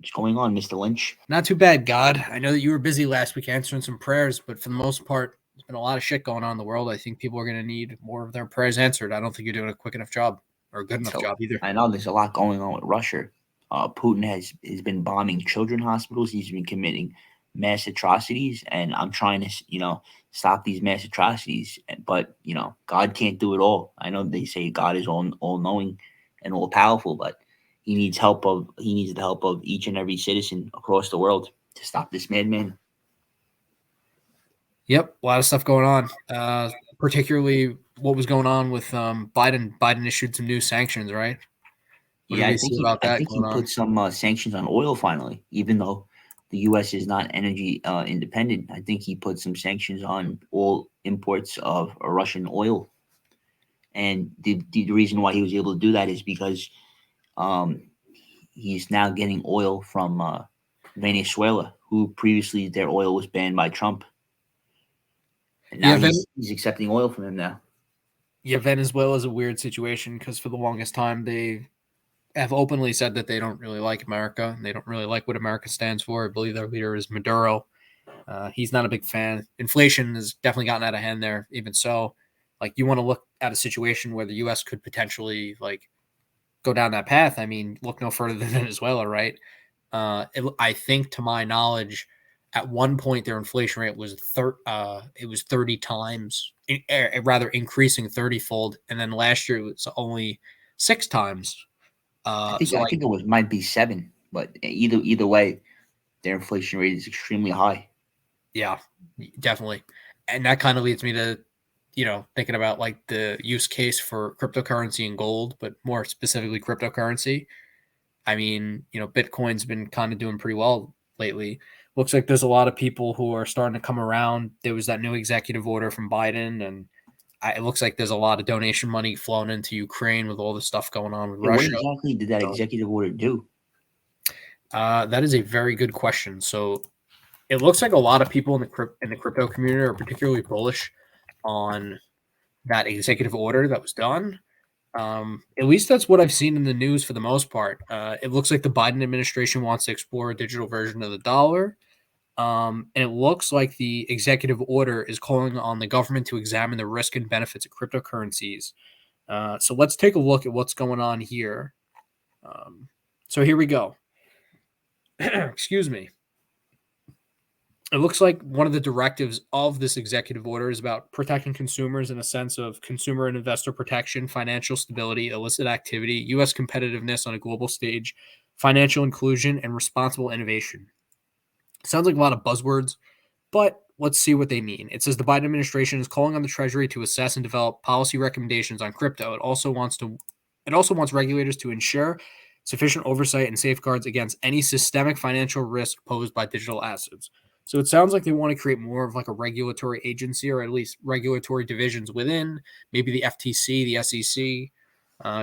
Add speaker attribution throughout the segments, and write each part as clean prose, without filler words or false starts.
Speaker 1: What's going on, Mr. Lynch?
Speaker 2: Not too bad, God. I know that you were busy last week answering some prayers, but for the most part, there's been a lot of shit going on in the world. I think people are going to need more of their prayers answered. I don't think you're doing a quick enough job or a good enough job either.
Speaker 1: I know there's a lot going on with Russia. Putin has been bombing children hospitals. He's been committing mass atrocities, and I'm trying to, stop these mass atrocities. But God can't do it all. I know they say God is all knowing and all powerful, but he needs the help of each and every citizen across the world to stop this madman.
Speaker 2: Yep, a lot of stuff going on. Particularly what was going on with Biden. Biden issued some new sanctions, right?
Speaker 1: I think he put some sanctions on oil finally, even though the U.S. is not energy independent. I think he put some sanctions on all imports of Russian oil. And the reason why he was able to do that is because he's now getting oil from Venezuela, who previously their oil was banned by Trump. And now he's accepting oil from him now.
Speaker 2: Yeah, Venezuela is a weird situation because for the longest time they have openly said that they don't really like America. And they don't really like what America stands for. I believe their leader is Maduro. He's not a big fan. Inflation has definitely gotten out of hand there. Even so, you want to look at a situation where the U.S. could potentially go down that path. I mean, look no further than Venezuela, right? I think, to my knowledge, at one point their inflation rate was 30 times, rather increasing 30-fold, and then last year it was only 6 times.
Speaker 1: I think it might be 7, but either way, their inflation rate is extremely high.
Speaker 2: Yeah, definitely, and that kind of leads me to thinking about the use case for cryptocurrency and gold, but more specifically cryptocurrency. I mean, Bitcoin's been kind of doing pretty well lately. Looks like there's a lot of people who are starting to come around. There was that new executive order from Biden, and it looks like there's a lot of donation money flowing into Ukraine with all the stuff going on with Russia.
Speaker 1: What exactly did that executive order do?
Speaker 2: That is a very good question. So it looks like a lot of people in the crypto community are particularly bullish on that executive order that was done. At least that's what I've seen in the news for the most part. It looks like the Biden administration wants to explore a digital version of the dollar. And it looks like the executive order is calling on the government to examine the risk and benefits of cryptocurrencies. So let's take a look at what's going on here. So here we go. Excuse me. It looks like one of the directives of this executive order is about protecting consumers in a sense of consumer and investor protection, financial stability, illicit activity, U.S. competitiveness on a global stage, financial inclusion, and responsible innovation. Sounds like a lot of buzzwords, but let's see what they mean. It says the Biden administration is calling on the Treasury to assess and develop policy recommendations on crypto. It also wants regulators to ensure sufficient oversight and safeguards against any systemic financial risk posed by digital assets. So it sounds like they want to create more of a regulatory agency, or at least regulatory divisions within, maybe the FTC, the SEC.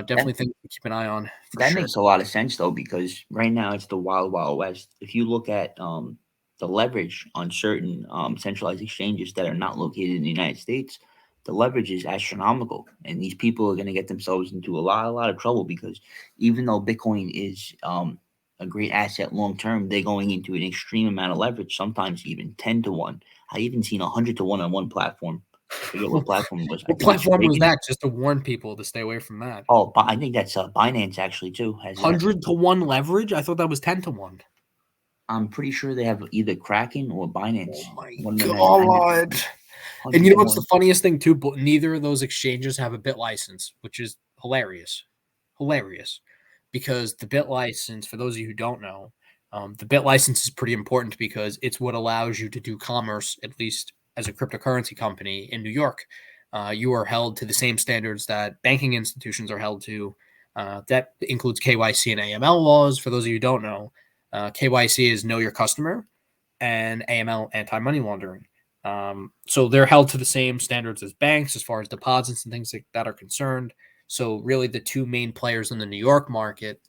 Speaker 2: Definitely think to keep an eye on.
Speaker 1: That makes a lot of sense, though, because right now it's the wild, wild west. If you look at the leverage on certain centralized exchanges that are not located in the United States, the leverage is astronomical, and these people are going to get themselves into a lot of trouble because even though Bitcoin is a great asset long term, they're going into an extreme amount of leverage, sometimes even 10 to 1. I even seen 100 to 1 on one platform. I forget what platform it was.
Speaker 2: What platform was that? Just to warn people to stay away from that.
Speaker 1: Oh, I think that's Binance actually too. Has
Speaker 2: 100 to 1 leverage? I thought that was 10 to 1.
Speaker 1: I'm pretty sure they have either Kraken or Binance.
Speaker 2: Oh my God. And you know what's the funniest thing too? But neither of those exchanges have a bit license, which is hilarious. Because the bit license, for those of you who don't know, the bit license is pretty important because it's what allows you to do commerce, at least as a cryptocurrency company in New York. You are held to the same standards that banking institutions are held to. That includes KYC and AML laws. For those of you who don't know, KYC is know your customer, and AML, anti-money laundering. So they're held to the same standards as banks as far as deposits and things like that are concerned. So really the two main players in the New York market,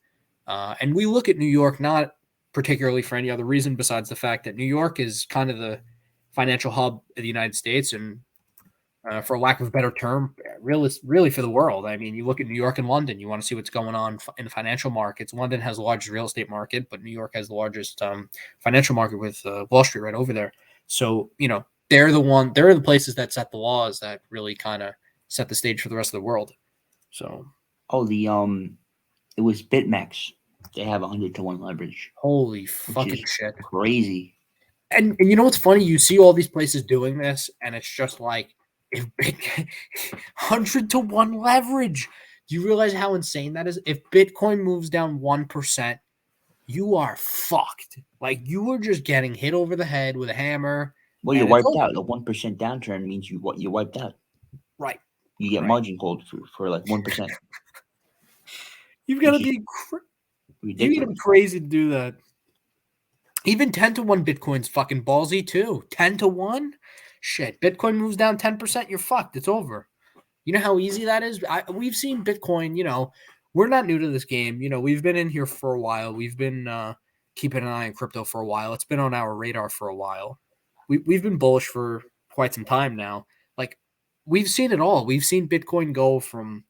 Speaker 2: and we look at New York not particularly for any other reason besides the fact that New York is kind of the financial hub of the United States, and for lack of a better term, really for the world. I mean, you look at New York and London, you want to see what's going on in the financial markets. London has the largest real estate market, but New York has the largest financial market with Wall Street right over there. So, they're the places that set the laws that really kind of set the stage for the rest of the world. So,
Speaker 1: Oh, it was BitMEX. They have 100-to-1 leverage,
Speaker 2: holy
Speaker 1: which
Speaker 2: fucking
Speaker 1: is
Speaker 2: shit.
Speaker 1: crazy.
Speaker 2: And you know what's funny? You see all these places doing this, and it's just like, if 100-to-1 leverage. Do you realize how insane that is? If Bitcoin moves down 1%, you are fucked. Like, you are just getting hit over the head with a hammer,
Speaker 1: Well, you're
Speaker 2: and it's
Speaker 1: wiped
Speaker 2: over.
Speaker 1: out. A 1% downturn means you wiped out.
Speaker 2: Right.
Speaker 1: You get
Speaker 2: Right.
Speaker 1: margin called for like 1%,
Speaker 2: You've got to
Speaker 1: which is
Speaker 2: be
Speaker 1: ridiculous.
Speaker 2: crazy to do that. Even 10-to-1 Bitcoin's fucking ballsy too. 10-to-1? Shit. Bitcoin moves down 10%, you're fucked. It's over. You know how easy that is? We've seen Bitcoin, we're not new to this game. We've been in here for a while. We've been keeping an eye on crypto for a while. It's been on our radar for a while. We've been bullish for quite some time now. Like, we've seen it all. We've seen Bitcoin go from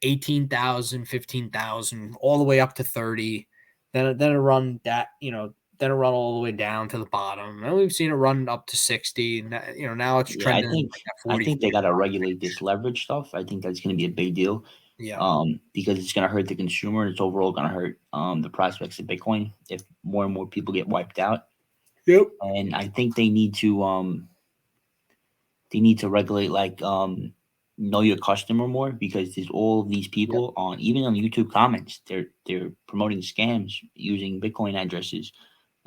Speaker 2: 18,000, 15,000, all the way up to 30. Then it run then it run all the way down to the bottom. And we've seen it run up to 60. Now it's
Speaker 1: Yeah, I
Speaker 2: trending
Speaker 1: think
Speaker 2: like at
Speaker 1: I
Speaker 2: 40,
Speaker 1: think they got to
Speaker 2: 45.
Speaker 1: regulate this leverage stuff. I think that's going to be a big deal.
Speaker 2: Yeah.
Speaker 1: Because it's going to hurt the consumer. It's overall going to hurt the prospects of Bitcoin if more and more people get wiped out.
Speaker 2: Yep.
Speaker 1: And I think they need to regulate like know your customer more, because there's all these
Speaker 2: Yep.
Speaker 1: people on, even on YouTube comments, they're promoting scams using Bitcoin addresses.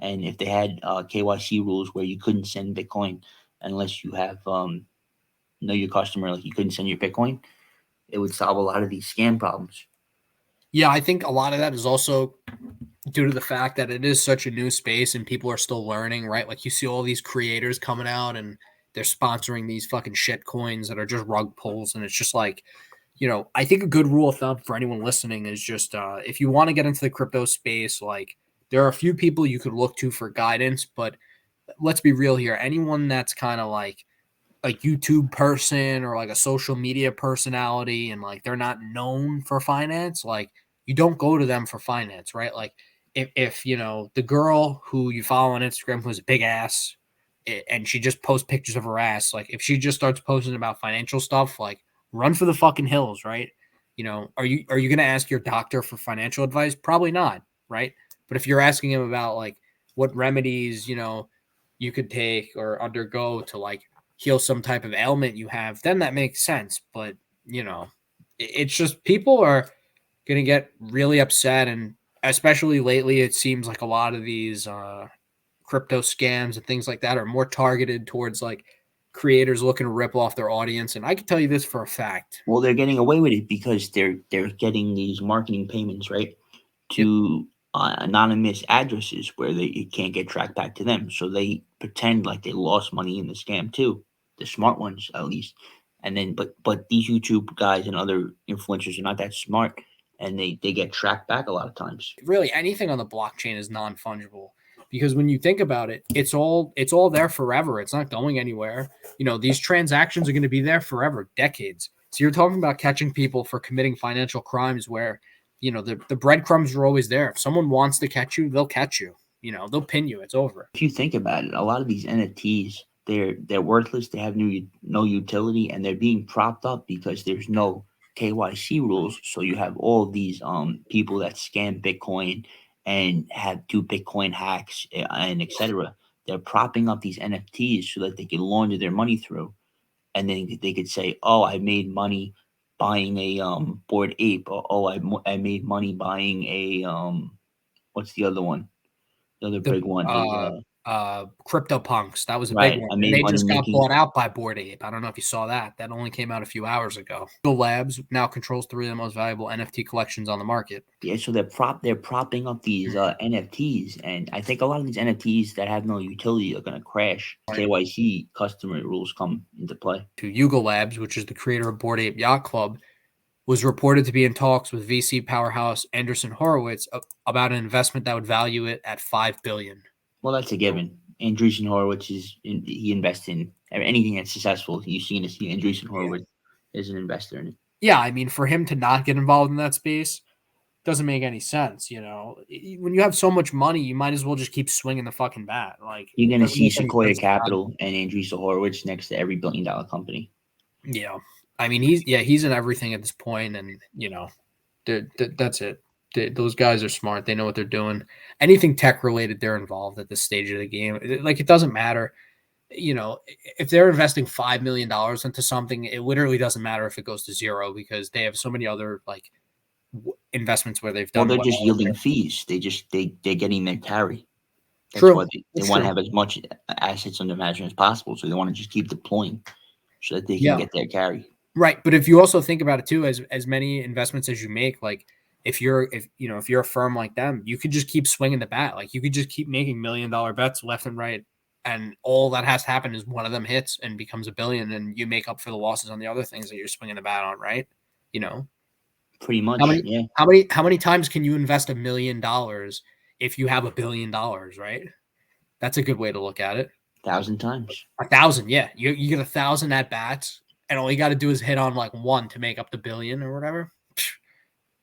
Speaker 1: And if they had KYC rules where you couldn't send Bitcoin unless you have know your customer, like you couldn't send your Bitcoin, it would solve a lot of these scam problems.
Speaker 2: Yeah, I think a lot of that is also due to the fact that it is such a new space and people are still learning, right? Like, you see all these creators coming out and they're sponsoring these fucking shit coins that are just rug pulls. And it's just like, I think a good rule of thumb for anyone listening is just if you want to get into the crypto space, like, there are a few people you could look to for guidance, but let's be real here. Anyone that's kind of like YouTube person or like a social media personality and like they're not known for finance, like, you don't go to them for finance, right? Like, if the girl who you follow on Instagram who has a big ass and she just posts pictures of her ass, like, if she just starts posting about financial stuff, like, run for the fucking hills, right? Are you gonna ask your doctor for financial advice? Probably not, right? But if you're asking him about like what remedies you could take or undergo to like heal some type of ailment you have, then that makes sense. But it's just people are going to get really upset, and especially lately, it seems like a lot of these crypto scams and things like that are more targeted towards like creators looking to rip off their audience. And I can tell you this for a fact.
Speaker 1: Well, they're getting away with it because they're getting these marketing payments, right,
Speaker 2: Yep.
Speaker 1: to anonymous addresses where it can't get tracked back to them. So they pretend like they lost money in the scam too, the smart ones at least. And then, but these YouTube guys and other influencers are not that smart, and they get tracked back a lot of times.
Speaker 2: Really, anything on the blockchain is non-fungible, because when you think about it, it's all there forever. It's not going anywhere. These transactions are going to be there forever, decades. So you're talking about catching people for committing financial crimes where the breadcrumbs are always there. If someone wants to catch you, they'll catch you. They'll pin you. It's over.
Speaker 1: If you think about it, a lot of these NFTs, they're worthless. They have no utility, and they're being propped up because there's no KYC rules. So you have all these people that scam Bitcoin and do Bitcoin hacks, and etc. They're propping up these NFTs so that they can launder their money through, and then they could say, "Oh, I made money buying a Bored Ape," or "Oh, I made money buying a what's the other one? The other
Speaker 2: The
Speaker 1: big one is
Speaker 2: crypto punks, that was a big
Speaker 1: right.
Speaker 2: one,
Speaker 1: I
Speaker 2: and
Speaker 1: made
Speaker 2: they
Speaker 1: money
Speaker 2: just got
Speaker 1: making.
Speaker 2: bought out by Bored Ape. I don't know if you saw that. That only came out a few hours ago. Google Labs now controls 3 of the most valuable NFT collections on the market.
Speaker 1: Yeah, so they're propping up these NFTs, and I think a lot of these NFTs that have no utility are going to crash. KYC customer rules come into play.
Speaker 2: To Yuga Labs, which is the creator of Bored Ape Yacht Club, was reported to be in talks with VC powerhouse Anderson Horowitz about an investment that would value it at $5 billion.
Speaker 1: Well, that's a
Speaker 2: So
Speaker 1: given. Andreessen Horowitz he invests in anything that's successful. You've seen Andreessen Horowitz is an investor in it.
Speaker 2: Yeah, I mean, for him to not get involved in that space doesn't make any sense. When you have so much money, you might as well just keep swinging the fucking bat. Like,
Speaker 1: You're
Speaker 2: it
Speaker 1: going to
Speaker 2: doesn't
Speaker 1: see
Speaker 2: make any
Speaker 1: Sequoia
Speaker 2: sense.
Speaker 1: Capital and Andreessen Horowitz next to every billion-dollar company.
Speaker 2: Yeah, I mean, he's in everything at this point, and that's it. Those guys are smart. They know what they're doing. Anything tech related, they're involved at this stage of the game. Like, it doesn't matter. If they're investing $5 million into something, it literally doesn't matter if it goes to zero because they have so many other like investments where they've
Speaker 1: Well,
Speaker 2: done
Speaker 1: they're
Speaker 2: well.
Speaker 1: just yielding fees. They're getting their carry. That's
Speaker 2: True.
Speaker 1: why they want to have as much assets under management as possible. So they want to just keep deploying so that they can get their carry.
Speaker 2: Right. But if you also think about it too, as many investments as you make, like if you're a firm like them, you could just keep swinging the bat. Like you could just keep making $1 million bets left and right. And all that has to happen is one of them hits and becomes $1 billion, and you make up for the losses on the other things that you're swinging the bat on, right?
Speaker 1: Pretty much.
Speaker 2: How many times can you invest $1 million if you have $1 billion, right? That's a good way to look at it.
Speaker 1: 1,000 times.
Speaker 2: 1,000, yeah. You get 1,000 at bats, and all you got to do is hit on like one to make up the $1 billion or whatever.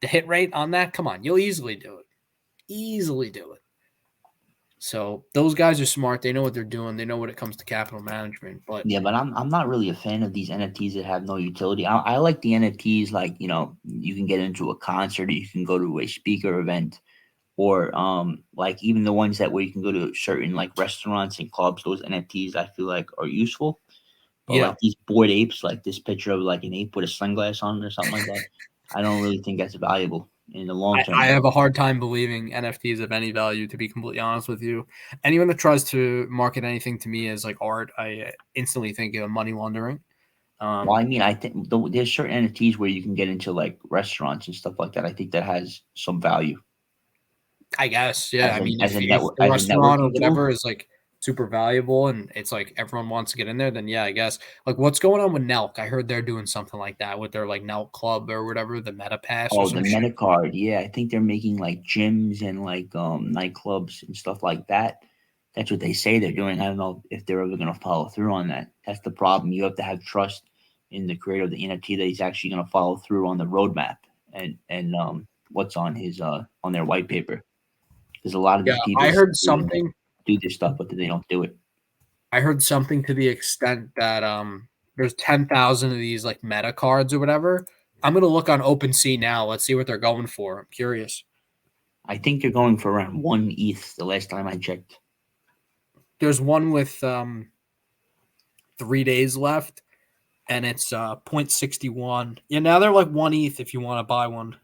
Speaker 2: The hit rate on that, come on, you'll easily do it. Easily do it. So those guys are smart. They know what they're doing. They know when it comes to capital management. But
Speaker 1: I'm not really a fan of these NFTs that have no utility. I like the NFTs like you can get into a concert, or you can go to a speaker event, or like even the ones where you can go to certain like restaurants and clubs. Those NFTs I feel like are useful. But like these Bored Apes, like this picture of like an ape with a sunglass on or something like that, I don't really think that's valuable in the long term.
Speaker 2: I have a hard time believing NFTs have any value, to be completely honest with you. Anyone that tries to market anything to me as like art, I instantly think of money laundering.
Speaker 1: Well, I mean, I think there's certain NFTs where you can get into like restaurants and stuff like that. I think that has some value.
Speaker 2: I guess, yeah. I mean,
Speaker 1: as a
Speaker 2: if the restaurant or
Speaker 1: networking tool.
Speaker 2: whatever is like super valuable and it's like everyone wants to get in there, then yeah, I guess. Like, what's going on with NELK? I heard they're doing something like that with their like NELK Club or whatever, the Meta Pass or
Speaker 1: Oh, the
Speaker 2: some shit.
Speaker 1: MetaCard. Yeah, I think they're making like gyms and like nightclubs and stuff like that. That's what they say they're doing. I don't know if they're ever going to follow through on that. That's the problem. You have to have trust in the creator of the NFT that he's actually going to follow through on the roadmap and what's on his on their white paper. Because a lot of
Speaker 2: Yeah,
Speaker 1: these people
Speaker 2: I heard something.
Speaker 1: do this stuff, but they don't do it.
Speaker 2: I heard something to the extent that there's 10,000 of these like meta cards or whatever. I'm gonna look on OpenSea now. Let's see what they're going for. I'm curious.
Speaker 1: I think they're going for around 1 ETH the last time I checked.
Speaker 2: There's one with 3 days left, and it's 0.61. Yeah, now they're like 1 ETH if you want to buy one.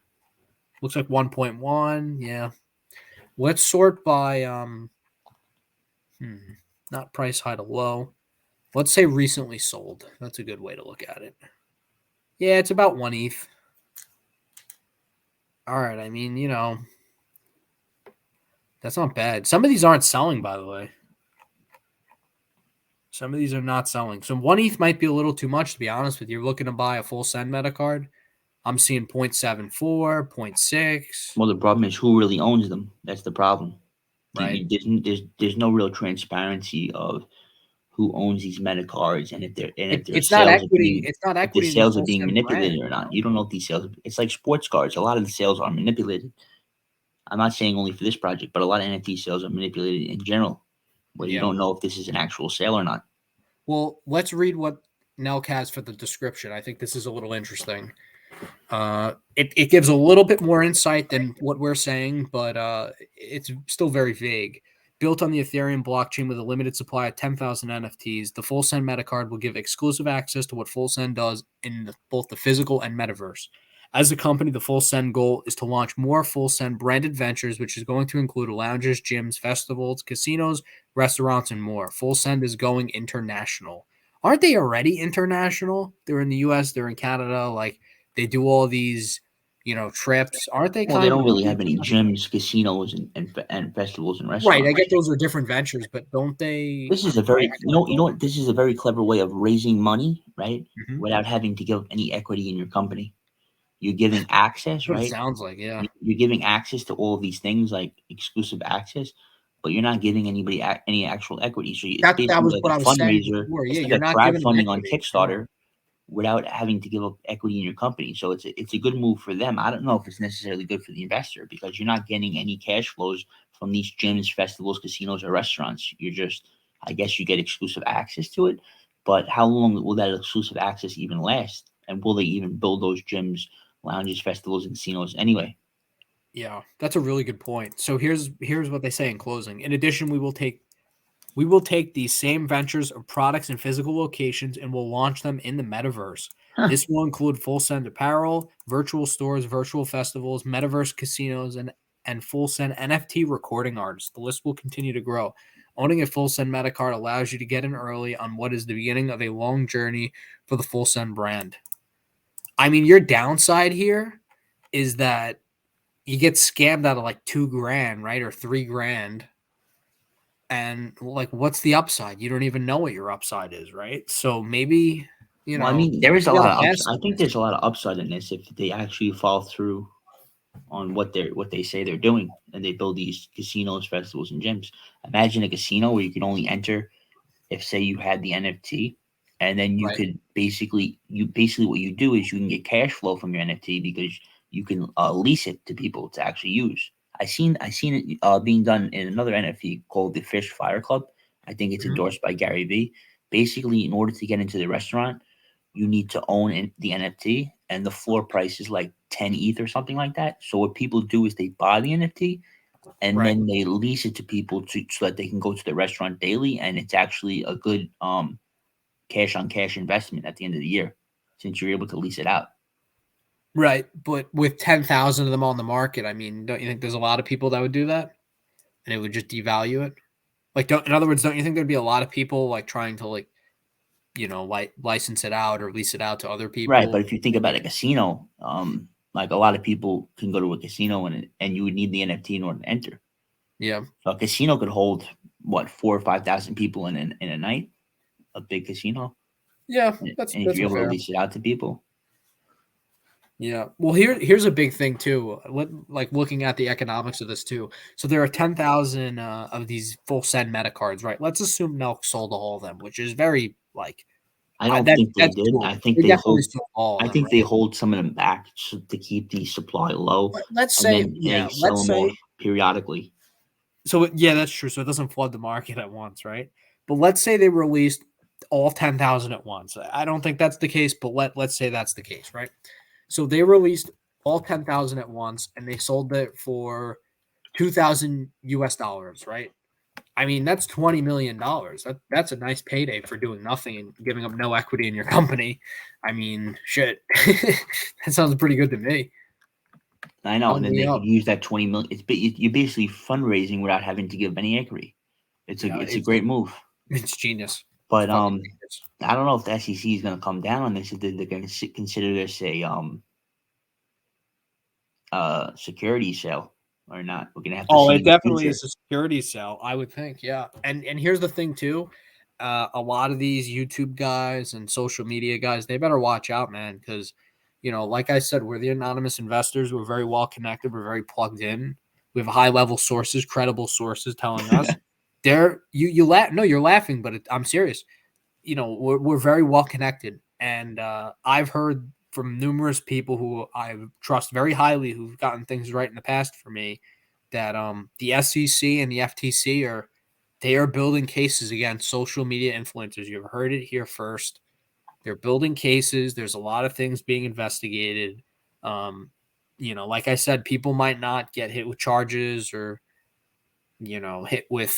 Speaker 2: Looks like 1.1. Yeah. Let's sort by not price high to low. Let's say recently sold. That's a good way to look at it. Yeah, it's about 1 ETH. All right, I mean, that's not bad. Some of these aren't selling, by the way. Some of these are not selling. So 1 ETH might be a little too much, to be honest with you. You're looking to buy a full send meta card. I'm seeing 0.74, 0.6.
Speaker 1: Well, the problem is who really owns them. That's the problem.
Speaker 2: Right.
Speaker 1: There's no real transparency of who owns these meta cards and if
Speaker 2: It's not equity. It's not
Speaker 1: if the
Speaker 2: equity in the
Speaker 1: sales are
Speaker 2: full
Speaker 1: being
Speaker 2: send
Speaker 1: manipulated
Speaker 2: brand.
Speaker 1: or not. You don't know if these sales. It's like sports cards. A lot of the sales are manipulated. I'm not saying only for this project, but a lot of NFT sales are manipulated in general, where you don't know if this is an actual sale or not.
Speaker 2: Well, let's read what NELK has for the description. I think this is a little interesting. It gives a little bit more insight than what we're saying, but it's still very vague. Built on the Ethereum blockchain with a limited supply of 10,000 NFTs, the Full Send Meta Card will give exclusive access to what Full Send does in both the physical and metaverse. As a company, the Full Send goal is to launch more Full Send branded ventures, which is going to include lounges, gyms, festivals, casinos, restaurants, and more. Full Send is going international. Aren't they already international? They're in the US, they're in Canada. Like, they do all these, trips. Aren't they
Speaker 1: Well, they
Speaker 2: kind of
Speaker 1: don't really have any
Speaker 2: international?
Speaker 1: gyms, casinos, and festivals and
Speaker 2: Right. I
Speaker 1: restaurants.
Speaker 2: get those are different ventures, but don't they?
Speaker 1: This is a very what this is a very clever way of raising money, right?
Speaker 2: Mhm.
Speaker 1: Without having to give any equity in your company. You're giving access,
Speaker 2: What it
Speaker 1: right?
Speaker 2: sounds like, yeah.
Speaker 1: You're giving access to all of these things like exclusive access, but you're not giving anybody any actual equity. So it's
Speaker 2: That
Speaker 1: basically
Speaker 2: was
Speaker 1: like
Speaker 2: what I
Speaker 1: a
Speaker 2: was saying
Speaker 1: fundraiser.
Speaker 2: before. Yeah,
Speaker 1: It's
Speaker 2: you're
Speaker 1: like a
Speaker 2: not giving them
Speaker 1: crowdfunding on
Speaker 2: equity. Sure.
Speaker 1: Kickstarter without having to give up equity in your company. So it's a good move for them. I don't know if it's necessarily good for the investor because you're not getting any cash flows from these gyms, festivals, casinos, or restaurants. You're just, I guess, you get exclusive access to it. But how long will that exclusive access even last? And will they even build those gyms, lounges, festivals, and casinos anyway?
Speaker 2: Yeah, that's a really good point. So here's what they say in closing. In addition, we will take these same ventures of products and physical locations and will launch them in the metaverse.
Speaker 1: Huh.
Speaker 2: This will include full send apparel, virtual stores, virtual festivals, metaverse casinos, and full send NFT recording artists. The list will continue to grow. Owning a full send meta card allows you to get in early on what is the beginning of a long journey for the full send brand. I mean, your downside here is that you get scammed out of like $2,000, right? Or $3,000. And like, what's the upside? You don't even know what your upside is, right? So maybe,
Speaker 1: Well, I mean, there is a
Speaker 2: you got
Speaker 1: lot
Speaker 2: to
Speaker 1: of
Speaker 2: pass
Speaker 1: I
Speaker 2: on
Speaker 1: think
Speaker 2: this.
Speaker 1: there's a lot of upside in this if they actually follow through on what they say they're doing, and they build these casinos, festivals, and gyms. Imagine a casino where you can only enter if, say, you had the NFT, and then you
Speaker 2: Right.
Speaker 1: could basically what you do is you can get cash flow from your NFT because you can lease it to people to actually use. I seen it being done in another NFT called the Fish Fire Club. I think it's
Speaker 2: Mhm.
Speaker 1: endorsed by Gary Vee. Basically, in order to get into the restaurant, you need to own the NFT, and the floor price is like 10 ETH or something like that. So what people do is they buy the NFT and
Speaker 2: Right.
Speaker 1: then they lease it to people so that they can go to the restaurant daily, and it's actually a good cash on cash investment at the end of the year since you're able to lease it out.
Speaker 2: Right. But with 10,000 of them on the market, I mean, don't you think there's a lot of people that would do that and it would just devalue it? Like, in other words, don't you think there'd be a lot of people like trying to like, like license it out or lease it out to other
Speaker 1: Right,
Speaker 2: people?
Speaker 1: but if you think about a casino, like a lot of people can go to a casino and you would need the NFT in order to enter.
Speaker 2: Yeah.
Speaker 1: So a casino could hold what 4 or 5 thousand people in a night, a big casino,
Speaker 2: Yeah.
Speaker 1: and if
Speaker 2: That's
Speaker 1: you're
Speaker 2: a
Speaker 1: able to
Speaker 2: fair.
Speaker 1: lease it out to people,
Speaker 2: Yeah. Well, here's a big thing too. Like looking at the economics of this too. So there are 10,000 of these full send meta cards, right? Let's assume Nelk sold all of them, which is very like
Speaker 1: I don't think they
Speaker 2: that's
Speaker 1: did.
Speaker 2: doable. They definitely sold all of
Speaker 1: I
Speaker 2: them,
Speaker 1: think they
Speaker 2: right?
Speaker 1: hold some of them back to keep the supply low,
Speaker 2: Let's
Speaker 1: and
Speaker 2: say,
Speaker 1: then
Speaker 2: yeah,
Speaker 1: they sell
Speaker 2: let's
Speaker 1: them off
Speaker 2: say
Speaker 1: periodically.
Speaker 2: so. Yeah, that's true. So it doesn't flood the market at once, right? But let's say they released all 10,000 at once. I don't think that's the case, but let's say that's the case, right? So they released all 10,000 at once, and they sold it for 2,000 US dollars, right? I mean, that's $20 million. That's a nice payday for doing nothing and giving up no equity in your company. I mean, shit, that sounds pretty good to me.
Speaker 1: I know, and
Speaker 2: Count
Speaker 1: then
Speaker 2: me
Speaker 1: they could
Speaker 2: up.
Speaker 1: use that 20 million. You're basically fundraising without having to give any equity.
Speaker 2: Yeah,
Speaker 1: It's a great move,
Speaker 2: it's genius. It's
Speaker 1: but
Speaker 2: fucking genius.
Speaker 1: I don't know if the SEC is going to come down on this. If they're going to consider this a security sale or not. We're going to have to
Speaker 2: Oh,
Speaker 1: see
Speaker 2: it
Speaker 1: in the
Speaker 2: definitely
Speaker 1: future.
Speaker 2: is a security sale, I would think. Yeah, and here's the thing too. A lot of these YouTube guys and social media guys, they better watch out, man, because like I said, we're the anonymous investors. We're very well connected. We're very plugged in. We have high level sources, credible sources telling us. They're you laugh. No, you're laughing, but I'm serious. We're very well connected, and I've heard from numerous people who I trust very highly who've gotten things right in the past for me that the SEC and the FTC are building cases against social media influencers. You've heard it here first. They're building cases. There's a lot of things being investigated. Um, like I said, people might not get hit with charges or hit with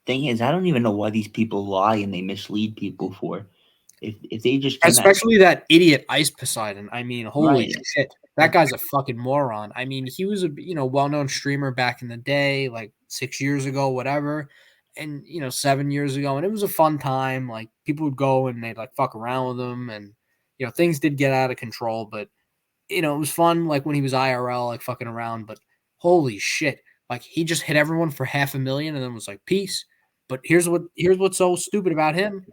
Speaker 1: Thing is, I don't even know why these people lie and they mislead people for. If they just came out
Speaker 2: especially that idiot Ice Poseidon. I mean, holy
Speaker 1: right,
Speaker 2: shit. That guy's a fucking moron. I mean, he was a well-known streamer back in the day, like 6 years ago, whatever. And 7 years ago, and it was a fun time. Like people would go and they'd like fuck around with him, and things did get out of control, but it was fun like when he was IRL, like fucking around. But holy shit. Like he just hit everyone for 500,000 and then was like, peace. But here's what's so stupid about him.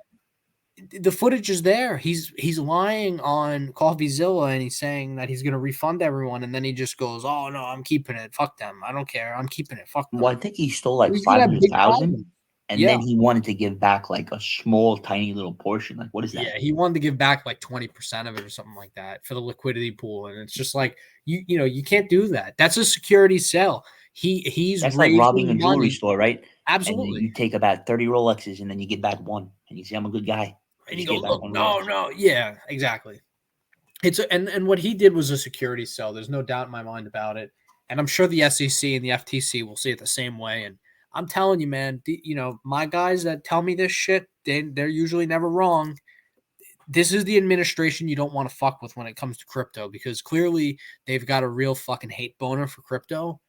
Speaker 2: the footage is there. He's lying on CoffeeZilla and he's saying that he's going to refund everyone, and then he just goes, "Oh no, I'm keeping it. Fuck them. I don't care. I'm keeping it. Fuck them."
Speaker 1: Well, I think he stole like
Speaker 2: He's going to have big
Speaker 1: 500,000,
Speaker 2: problems.
Speaker 1: and
Speaker 2: Yeah,
Speaker 1: then he wanted to give back like a small, tiny little portion. Like, what is that?
Speaker 2: yeah. He wanted to give back like 20% of it or something like that for the liquidity pool, and it's just like you know you can't do that. That's a security sale. He's
Speaker 1: That's like robbing a
Speaker 2: raising
Speaker 1: jewelry
Speaker 2: money.
Speaker 1: store, right? And then
Speaker 2: Absolutely.
Speaker 1: you take about 30 Rolexes, and then you give back one, and you say, "I'm a good guy. I
Speaker 2: And you
Speaker 1: just
Speaker 2: go,
Speaker 1: gave back
Speaker 2: look,
Speaker 1: one
Speaker 2: no,
Speaker 1: Rolex."
Speaker 2: no, yeah, exactly. And what he did was a security sell. There's no doubt in my mind about it. And I'm sure the SEC and the FTC will see it the same way. And I'm telling you, man, my guys that tell me this shit, they're usually never wrong. This is the administration you don't want to fuck with when it comes to crypto, because clearly they've got a real fucking hate boner for crypto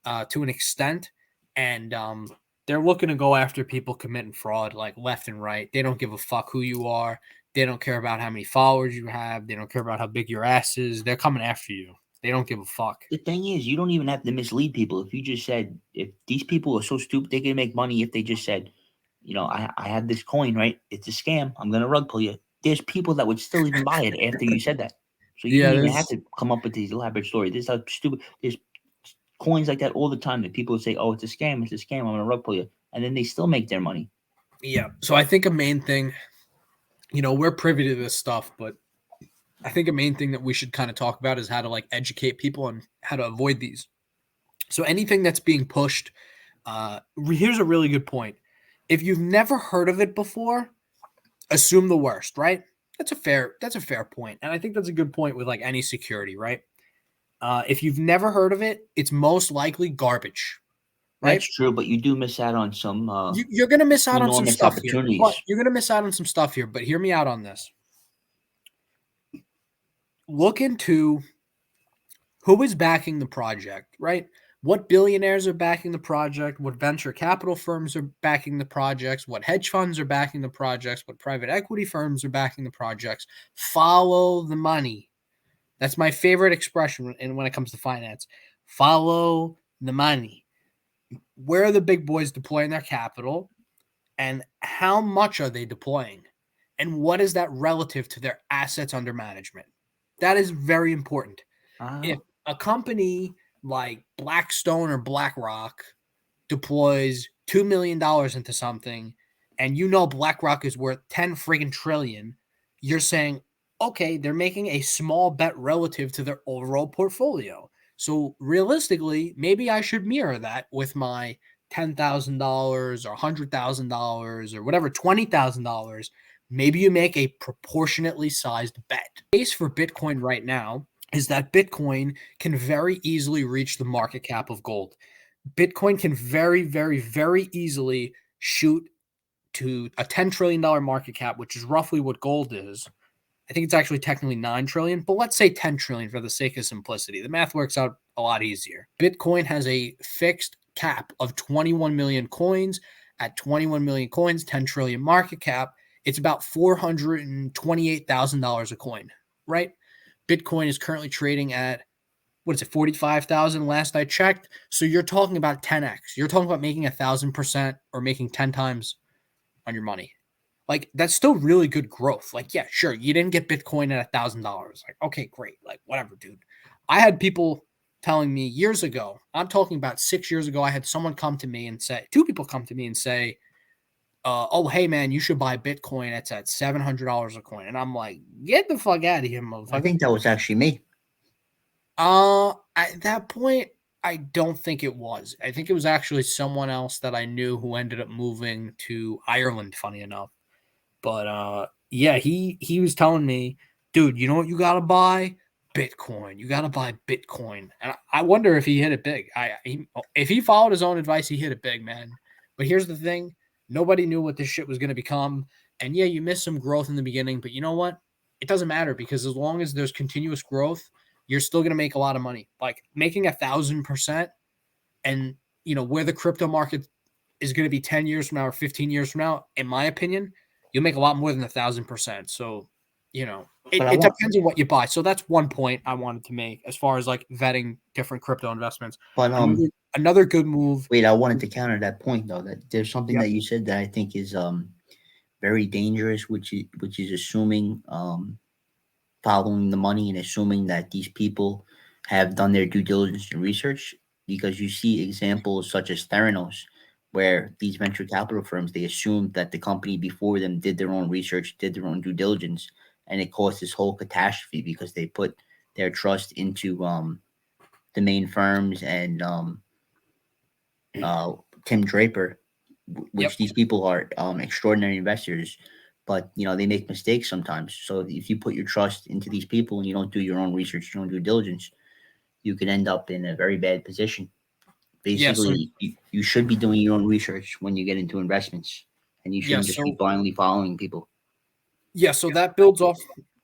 Speaker 2: to an extent. And they're looking to go after people committing fraud like left and right. They don't give a fuck who you are. They don't care about how many followers you have. They don't care about how big your ass is. They're coming after you. They don't give a fuck.
Speaker 1: The thing is, you don't even have to mislead people. If you just said, if these people are so stupid, they can make money if they just said, I have this coin, right? It's a scam. I'm going to rug pull you. There's people that would still even buy it after you said that. So you
Speaker 2: Yeah,
Speaker 1: don't even have
Speaker 2: there's
Speaker 1: to come up with these elaborate stories. This is how stupid. There's coins like that all the time that people say, "Oh, it's a scam. It's a scam. I'm going to rug pull you," and then they still make their money.
Speaker 2: yeah. So I think a main thing, we're privy to this stuff, but I think a main thing that we should kind of talk about is how to like educate people on how to avoid these. So anything that's being pushed, here's a really good point. If you've never heard of it before, assume the worst, right? That's a fair point. And I think that's a good point with like any security, right? If you've never heard of it, it's most likely garbage, right?
Speaker 1: That's true, but you do miss out on some
Speaker 2: You're going to miss out on some
Speaker 1: enormous
Speaker 2: stuff here, but
Speaker 1: opportunities.
Speaker 2: you're going to miss out on some stuff here. But hear me out on this. Look into who is backing the project, right? What billionaires are backing the project? What venture capital firms are backing the projects? What hedge funds are backing the projects? What private equity firms are backing the projects? Follow the money. That's my favorite expression when it comes to finance. Follow the money. Where are the big boys deploying their capital? And how much are they deploying? And what is that relative to their assets under management? That is very important.
Speaker 1: Uh,
Speaker 2: If a company like Blackstone or BlackRock deploys $2 million into something, and BlackRock is worth 10 friggin' trillion, you're saying, okay, they're making a small bet relative to their overall portfolio. So realistically, maybe I should mirror that with my $10,000 or $100,000 or whatever, $20,000. Maybe you make a proportionately sized bet. The case for Bitcoin right now is that Bitcoin can very easily reach the market cap of gold. Bitcoin can very, very, very easily shoot to a $10 trillion market cap, which is roughly what gold is. I think it's actually technically 9 trillion, but let's say 10 trillion for the sake of simplicity. The math works out a lot easier. Bitcoin has a fixed cap of 21 million coins. At 21 million coins, 10 trillion market cap, it's about $428,000 a coin, right? Bitcoin is currently trading at, what is it, 45,000 last I checked. So you're talking about 10x. You're talking about making 1,000% or making 10 times on your money. Like, that's still really good growth. Like, yeah, sure, you didn't get Bitcoin at $1,000. Like, okay, great. Like, whatever, dude. I had people telling me years ago, I'm talking about 6 years ago, I had someone come to me and say, two people come to me and say, oh, hey, man, you should buy Bitcoin. It's at $700 a coin. And I'm like, get the fuck out of here,
Speaker 1: I
Speaker 2: motherfucker.
Speaker 1: think that was actually me.
Speaker 2: At that point, I don't think it was. I think it was actually someone else that I knew who ended up moving to Ireland, funny enough. But yeah, he was telling me, dude, you know what you gotta buy? Bitcoin. You gotta buy Bitcoin. And I wonder if he hit it big. If he followed his own advice, he hit it big, man. But here's the thing: nobody knew what this shit was gonna become. And yeah, you missed some growth in the beginning, but you know what? It doesn't matter, because as long as there's continuous growth, you're still gonna make a lot of money. Like making 1,000%, and where the crypto market is going to be 10 years from now or 15 years from now, in my opinion, you'll make a lot more than 1,000%. So,
Speaker 1: But I
Speaker 2: it
Speaker 1: want,
Speaker 2: depends on what you buy. So that's one point I wanted to make as far as like vetting different crypto investments.
Speaker 1: but
Speaker 2: Another good move.
Speaker 1: wait, I wanted to counter that point though. That there's something
Speaker 2: Yep.
Speaker 1: that you said that I think is very dangerous, which is assuming following the money and assuming that these people have done their due diligence and research, because you see examples such as Theranos, where these venture capital firms, they assumed that the company before them did their own research, did their own due diligence, and it caused this whole catastrophe because they put their trust into the main firms and Tim Draper,
Speaker 2: Yep.
Speaker 1: which these people are extraordinary investors, but they make mistakes sometimes. So if you put your trust into these people and you don't do your own research, your own due diligence, you could end up in a very bad position.
Speaker 2: Yeah. So
Speaker 1: Basically, you should be doing your own research when you get into investments, and you
Speaker 2: yeah.
Speaker 1: shouldn't just be
Speaker 2: So
Speaker 1: blindly following people.
Speaker 2: yeah. So that builds off.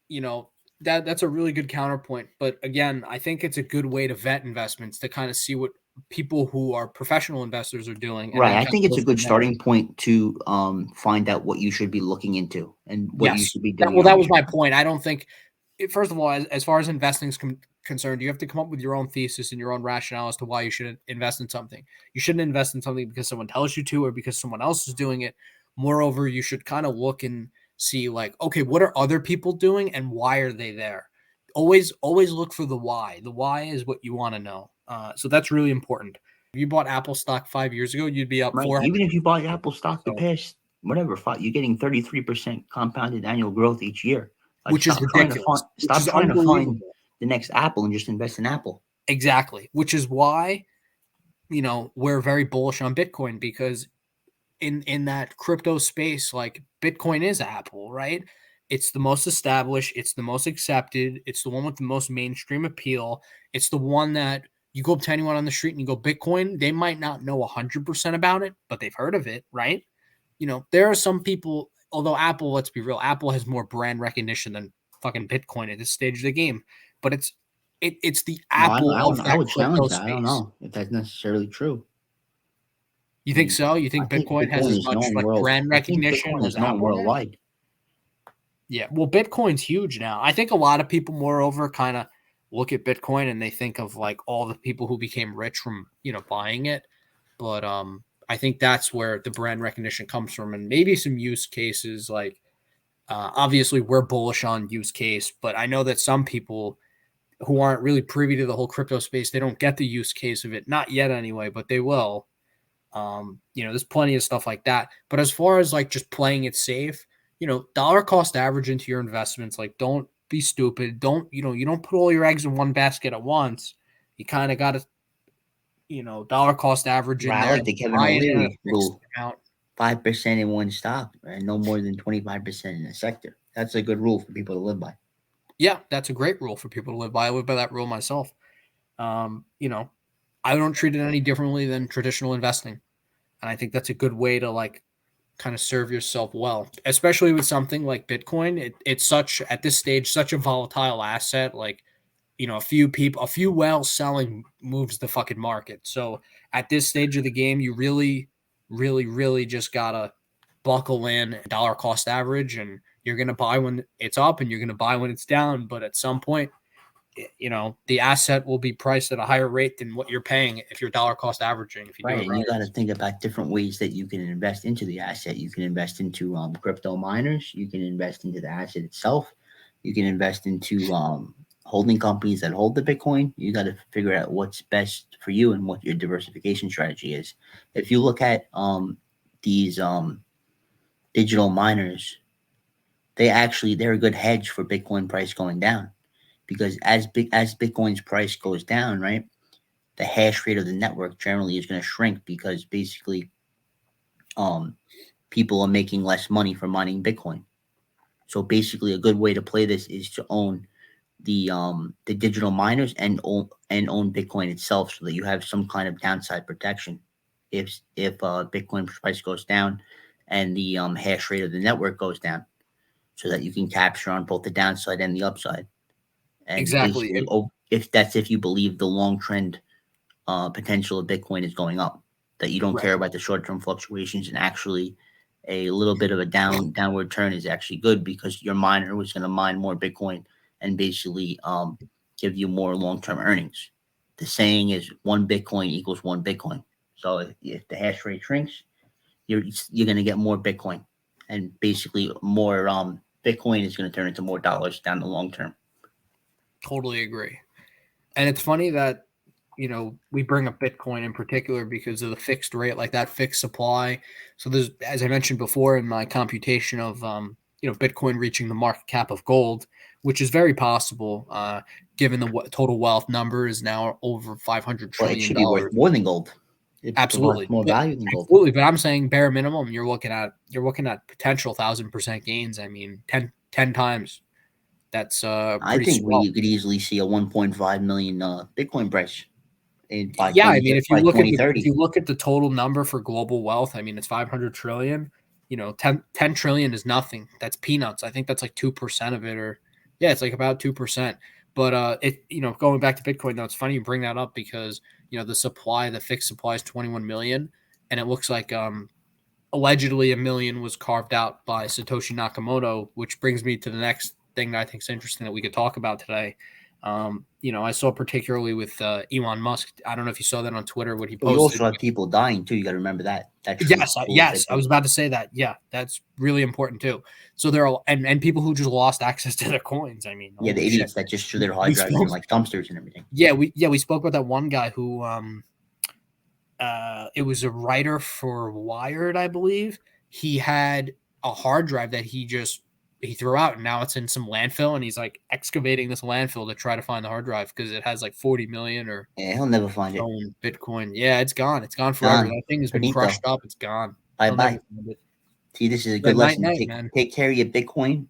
Speaker 2: You know that's a really good counterpoint. But again, I think it's a good way to vet investments to kind of see what people who are professional investors are doing, and
Speaker 1: Right.
Speaker 2: then
Speaker 1: I
Speaker 2: kind
Speaker 1: think
Speaker 2: of
Speaker 1: it's
Speaker 2: go
Speaker 1: a
Speaker 2: from
Speaker 1: good
Speaker 2: there.
Speaker 1: starting point to find out what you should be looking into and what you
Speaker 2: Yes.
Speaker 1: should be doing
Speaker 2: Well,
Speaker 1: your
Speaker 2: that was my
Speaker 1: research.
Speaker 2: point. I don't think, first of all, as far as investing is concerned, you have to come up with your own thesis and your own rationale as to why you should invest in something. You shouldn't invest in something because someone tells you to or because someone else is doing it. Moreover, you should kind of look and see, like, okay, what are other people doing and why are they there? Always look for the why. The why is what you want to know. So that's really important. If you bought Apple stock 5 years ago, you'd be up
Speaker 1: Right.
Speaker 2: 400.
Speaker 1: Even if you bought Apple stock the
Speaker 2: So,
Speaker 1: past whatever, you're getting 33% compounded annual growth each year. Like
Speaker 2: which is ridiculous, which
Speaker 1: stop
Speaker 2: is
Speaker 1: trying to find
Speaker 2: unbelievable.
Speaker 1: the next Apple and just invest in Apple.
Speaker 2: Exactly, which is why we're very bullish on Bitcoin because in that crypto space, like Bitcoin is Apple, right? It's the most established, it's the most accepted, it's the one with the most mainstream appeal. It's the one that you go up to anyone on the street and you go Bitcoin, they might not know 100% about it, but they've heard of it, right? There are some people, although Apple, let's be real, Apple has more brand recognition than fucking Bitcoin at this stage of the game, but it's the
Speaker 1: No, I,
Speaker 2: Apple
Speaker 1: I,
Speaker 2: of
Speaker 1: would, I
Speaker 2: that
Speaker 1: would
Speaker 2: crypto
Speaker 1: challenge that. I don't
Speaker 2: space.
Speaker 1: know if that's necessarily true.
Speaker 2: You
Speaker 1: I
Speaker 2: think
Speaker 1: mean,
Speaker 2: so? You
Speaker 1: I
Speaker 2: think
Speaker 1: think
Speaker 2: Bitcoin has
Speaker 1: Bitcoin
Speaker 2: as
Speaker 1: is
Speaker 2: much
Speaker 1: known
Speaker 2: like
Speaker 1: world.
Speaker 2: brand
Speaker 1: I think
Speaker 2: recognition
Speaker 1: Bitcoin
Speaker 2: as
Speaker 1: is known
Speaker 2: Apple has?
Speaker 1: worldwide.
Speaker 2: Yeah. Well, Bitcoin's huge now. I think a lot of people, moreover, kind of look at Bitcoin and they think of like all the people who became rich from buying it. But I think that's where the brand recognition comes from, and maybe some use cases. Like obviously, we're bullish on use case, but I know that some people who aren't really privy to the whole crypto space, they don't get the use case of it, not yet anyway, but they will. There's plenty of stuff like that. But as far as like just playing it safe, dollar cost average into your investments. Like, don't be stupid. You don't put all your eggs in one basket at once. You kind of got to, dollar cost average in
Speaker 1: Right. I
Speaker 2: there,
Speaker 1: like the Kevin
Speaker 2: buy it in a
Speaker 1: O'Leary
Speaker 2: fixed
Speaker 1: rule:
Speaker 2: amount.
Speaker 1: 5% in one stock, and no more than 25% in a sector. That's a good rule for people to live by.
Speaker 2: Yeah, that's a great rule for people to live by. I live by that rule myself. Um, you know, I don't treat it any differently than traditional investing. And I think that's a good way to like kind of serve yourself well, especially with something like Bitcoin. It's such at this stage such a volatile asset. Like a few whales selling moves the fucking market. So at this stage of the game, you really, really, really just gotta buckle in dollar cost average, and you're gonna buy when it's up, and you're gonna buy when it's down. But at some point, the asset will be priced at a higher rate than what you're paying if you're dollar cost averaging. If you do
Speaker 1: Right,
Speaker 2: it
Speaker 1: and you got to
Speaker 2: right.
Speaker 1: think about different ways that you can invest into the asset. You can invest into crypto miners. You can invest into the asset itself. You can invest into holding companies that hold the Bitcoin. You got to figure out what's best for you and what your diversification strategy is. If you look at these digital miners, they're a good hedge for Bitcoin price going down, because as Bitcoin's price goes down, right, the hash rate of the network generally is going to shrink, because basically um, people are making less money from mining Bitcoin. So basically, a good way to play this is to own the digital miners and own Bitcoin itself, so that you have some kind of downside protection if Bitcoin price goes down and the hash rate of the network goes down, so that you can capture on both the downside and the upside. And
Speaker 2: Exactly.
Speaker 1: basically, if you believe the long trend potential of Bitcoin is going up, that you don't
Speaker 2: Right.
Speaker 1: care about the short term fluctuations, and actually a little bit of a downward turn is actually good, because your miner was going to mine more Bitcoin and basically give you more long term earnings. The saying is one Bitcoin equals one Bitcoin. So if the hash rate shrinks, you're going to get more Bitcoin, and basically more Bitcoin is going to turn into more dollars down the long term.
Speaker 2: Totally agree. And it's funny that, we bring up Bitcoin in particular because of the fixed rate, like that fixed supply. So there's, as I mentioned before in my computation of, Bitcoin reaching the market cap of gold, which is very possible, given the total wealth number is now over $500
Speaker 1: Well, it
Speaker 2: trillion.
Speaker 1: should be worth more than gold. It provides
Speaker 2: Absolutely.
Speaker 1: more
Speaker 2: But
Speaker 1: value than gold.
Speaker 2: absolutely. But I'm saying bare minimum, you're looking at potential 1,000% gains. I mean, 10 times. That's
Speaker 1: I
Speaker 2: pretty
Speaker 1: think
Speaker 2: swell.
Speaker 1: we could easily see a 1.5 million Bitcoin price by
Speaker 2: Yeah, I mean, if you look at if
Speaker 1: 2030.
Speaker 2: you look at the total number for global wealth, I mean, it's 500 trillion. 10 trillion is nothing. That's peanuts. I think that's like 2% of it, or yeah, it's like about 2%. But going back to Bitcoin, though, it's funny you bring that up because the fixed supply is 21 million, and it looks like allegedly a million was carved out by Satoshi Nakamoto, which brings me to the next thing that I think is interesting that we could talk about today. I saw particularly with Elon Musk. I don't know if you saw that on Twitter, what he
Speaker 1: But you
Speaker 2: posted.
Speaker 1: also have people dying too. You got to remember that. That true
Speaker 2: Yes,
Speaker 1: full
Speaker 2: yes, I
Speaker 1: Bitcoin.
Speaker 2: was about to say that. Yeah, that's really important too. So there are and people who just lost access to their coins. I mean,
Speaker 1: Yeah, the
Speaker 2: holy shit.
Speaker 1: idiots that just threw their hard
Speaker 2: We
Speaker 1: drives in
Speaker 2: spoke.
Speaker 1: like dumpsters and everything.
Speaker 2: We spoke about that one guy who it was a writer for Wired, I believe. He had a hard drive that he threw out, and now it's in some landfill, and he's like excavating this landfill to try to find the hard drive because it has like 40 million or
Speaker 1: Yeah, he'll never find it.
Speaker 2: so in Bitcoin. Yeah, it's gone. It's gone forever.
Speaker 1: Gone.
Speaker 2: That thing has been
Speaker 1: Finito.
Speaker 2: crushed up. It's gone.
Speaker 1: Bye
Speaker 2: He'll never
Speaker 1: bye.
Speaker 2: find it.
Speaker 1: See, this is a
Speaker 2: Yeah,
Speaker 1: good
Speaker 2: night
Speaker 1: lesson.
Speaker 2: night,
Speaker 1: Take
Speaker 2: man.
Speaker 1: take care of your Bitcoin.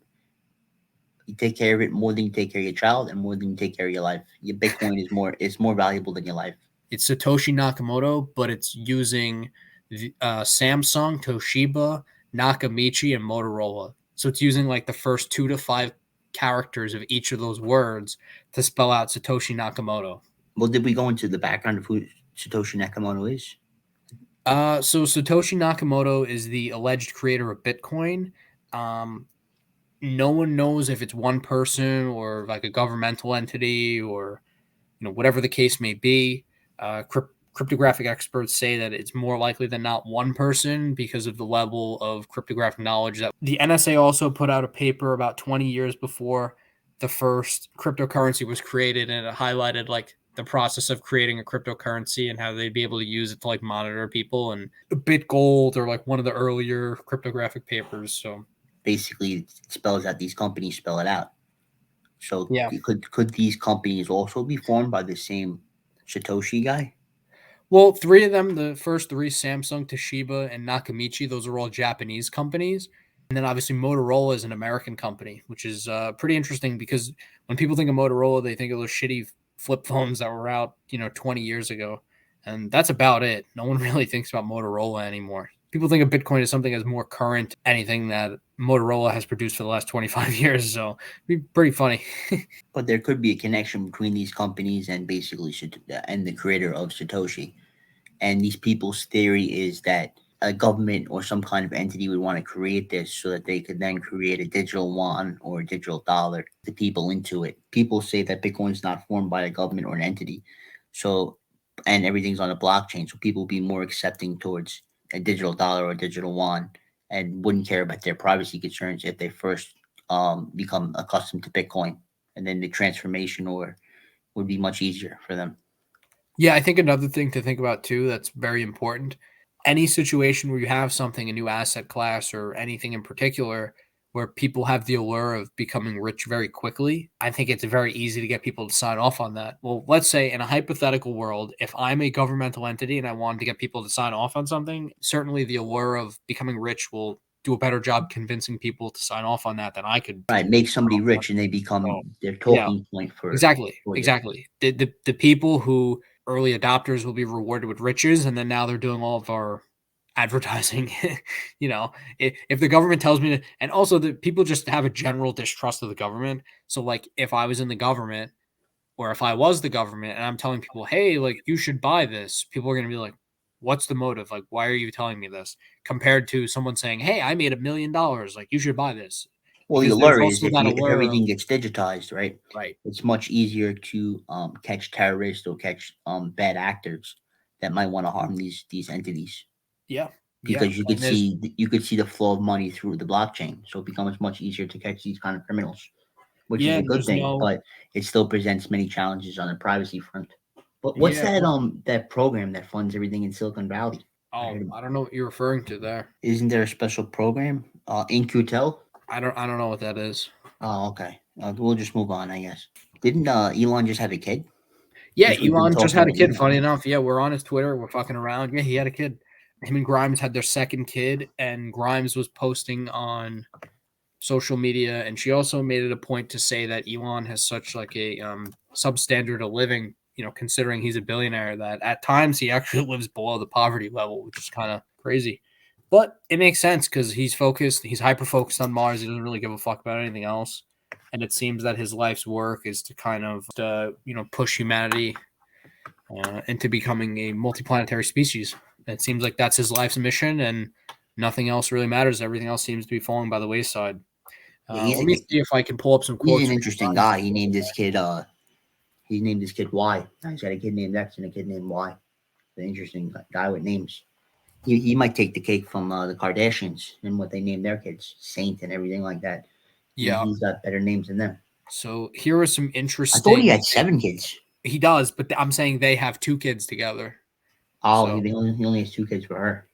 Speaker 1: You take care of it more than you take care of your child, and more than you take care of your life. Your Bitcoin is more valuable than your life.
Speaker 2: It's Satoshi Nakamoto, but it's using Samsung, Toshiba, Nakamichi, and Motorola. So it's using like the first 2 to 5 characters of each of those words to spell out Satoshi Nakamoto.
Speaker 1: Well, did we go into the background of who Satoshi Nakamoto is?
Speaker 2: So Satoshi Nakamoto is the alleged creator of Bitcoin. Um, no one knows if it's one person or like a governmental entity or whatever the case may be. Cryptographic experts say that it's more likely than not one person because of the level of cryptographic knowledge. That the NSA also put out a paper about 20 years before the first cryptocurrency was created, and it highlighted like the process of creating a cryptocurrency and how they'd be able to use it to like monitor people, and BitGold or like one of the earlier cryptographic papers. So
Speaker 1: Basically, it spells out these companies spell it out. So
Speaker 2: yeah.
Speaker 1: could these companies also be formed by the same Satoshi guy?
Speaker 2: Well, 3 of them, the first 3, Samsung, Toshiba, and Nakamichi, those are all Japanese companies. And then obviously Motorola is an American company, which is pretty interesting because when people think of Motorola, they think of those shitty flip phones that were out, 20 years ago. And that's about it. No one really thinks about Motorola anymore. People think of Bitcoin as something that's more current, anything that Motorola has produced for the last 25 years. So it'd be pretty funny.
Speaker 1: But there could be a connection between these companies and basically and the creator of Satoshi. And these people's theory is that a government or some kind of entity would want to create this so that they could then create a digital yuan or a digital dollar, the people into it. People say that Bitcoin is not formed by a government or an entity. So, and everything's on a blockchain. So people would be more accepting towards a digital dollar or digital yuan and wouldn't care about their privacy concerns if they first become accustomed to Bitcoin. And then the transformation or would be much easier for them.
Speaker 2: Yeah, I think another thing to think about too that's very important. Any situation where you have something, a new asset class or anything in particular, where people have the allure of becoming rich very quickly, I think it's very easy to get people to sign off on that. Well, let's say in a hypothetical world, if I'm a governmental entity and I wanted to get people to sign off on something, certainly the allure of becoming rich will do a better job convincing people to sign off on that than I could
Speaker 1: Right.
Speaker 2: do.
Speaker 1: Make somebody rich and they
Speaker 2: So,
Speaker 1: become their
Speaker 2: yeah,
Speaker 1: talking point
Speaker 2: exactly,
Speaker 1: for this.
Speaker 2: exactly. The people who early adopters will be rewarded with riches, and then now they're doing all of our advertising. If the government tells me to, and also the people just have a general distrust of the government. So like if I was in the government or if I was the government and I'm telling people, hey, like you should buy this, people are gonna be like, what's the motive? Like, why are you telling me this? Compared to someone saying, hey, I made $1 million, like you should buy this.
Speaker 1: Well, the
Speaker 2: Because there's
Speaker 1: allure is
Speaker 2: also that
Speaker 1: if
Speaker 2: allure of
Speaker 1: everything gets digitized, right,
Speaker 2: right.
Speaker 1: it's much easier to catch terrorists or catch bad actors that might want to harm these entities.
Speaker 2: Yeah. Yeah,
Speaker 1: because
Speaker 2: and there's
Speaker 1: you could see the flow of money through the blockchain. So it becomes much easier to catch these kind of criminals, which is
Speaker 2: yeah,
Speaker 1: a
Speaker 2: and
Speaker 1: good
Speaker 2: there's
Speaker 1: thing,
Speaker 2: no
Speaker 1: but it still presents many challenges on the privacy front. But what's
Speaker 2: yeah.
Speaker 1: that program that funds everything in Silicon Valley? I
Speaker 2: Oh,
Speaker 1: heard,
Speaker 2: I don't know what you're referring to there.
Speaker 1: isn't there a special program? InQtel?
Speaker 2: I don't know what that is.
Speaker 1: Oh, okay. We'll just move on, I guess. Didn't Elon just have a kid?
Speaker 2: Yeah,
Speaker 1: Just we've been
Speaker 2: Elon just
Speaker 1: talking
Speaker 2: had a
Speaker 1: about
Speaker 2: kid.
Speaker 1: Elon.
Speaker 2: Funny enough, yeah, we're on his Twitter. We're fucking around. Yeah, he had a kid. Him and Grimes had their second kid, and Grimes was posting on social media, and she also made it a point to say that Elon has such like a substandard of living. Considering he's a billionaire, that at times he actually lives below the poverty level, which is kind of crazy. But it makes sense because he's focused. He's hyper focused on Mars. He doesn't really give a fuck about anything else. And it seems that his life's work is to kind of, push humanity into becoming a multiplanetary species. It seems like that's his life's mission, and nothing else really matters. Everything else seems to be falling by the wayside.
Speaker 1: Yeah,
Speaker 2: Let me see if I can pull up some
Speaker 1: he's
Speaker 2: quotes
Speaker 1: an
Speaker 2: from
Speaker 1: interesting
Speaker 2: Grimes.
Speaker 1: guy. He named his kid Y. Now he's got a kid named X and a kid named Y. An interesting guy with names. He might take the cake from the Kardashians and what they named their kids, Saint and everything like that.
Speaker 2: Yeah.
Speaker 1: He's got better names than them.
Speaker 2: So here are some
Speaker 1: I thought he
Speaker 2: interesting.
Speaker 1: had 7 kids.
Speaker 2: He does, but I'm saying they have two kids together.
Speaker 1: Oh,
Speaker 2: So
Speaker 1: he only has 2 kids for her.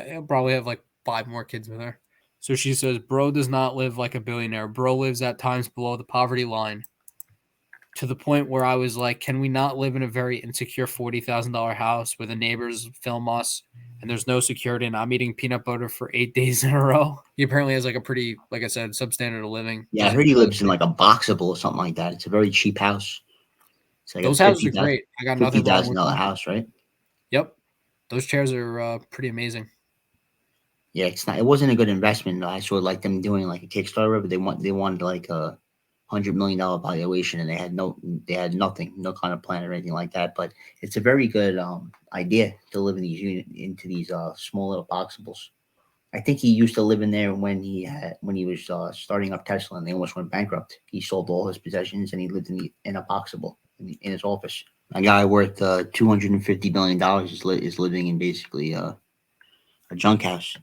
Speaker 2: he'll probably have like 5 more kids with her. So she says, "Bro does not live like a billionaire. Bro lives at times below the poverty line." To the point where I was like, can we not live in a very insecure $40,000 house where the neighbors film us and there's no security and I'm eating peanut butter for 8 days in a row? He apparently has like a pretty, like I said, substandard of living.
Speaker 1: Yeah, I
Speaker 2: Doesn't
Speaker 1: heard he
Speaker 2: really
Speaker 1: lives in like a Boxable or something like that. It's a very cheap house. It's like a
Speaker 2: Those houses are great. I got
Speaker 1: fifty
Speaker 2: nothing wrong
Speaker 1: thousand
Speaker 2: with
Speaker 1: dollar
Speaker 2: them.
Speaker 1: house, right?
Speaker 2: Yep. Those chairs are pretty amazing.
Speaker 1: Yeah, it's not. It wasn't a good investment. I saw like them doing like a Kickstarter, but they wanted like a $100 million valuation, and they had nothing, no kind of plan or anything like that. But it's a very good idea to live in into these small little boxables. I think he used to live in there when he was starting up Tesla, and they almost went bankrupt. He sold all his possessions, and he lived in a boxable in his office. A guy worth $250 is living in basically a junk house.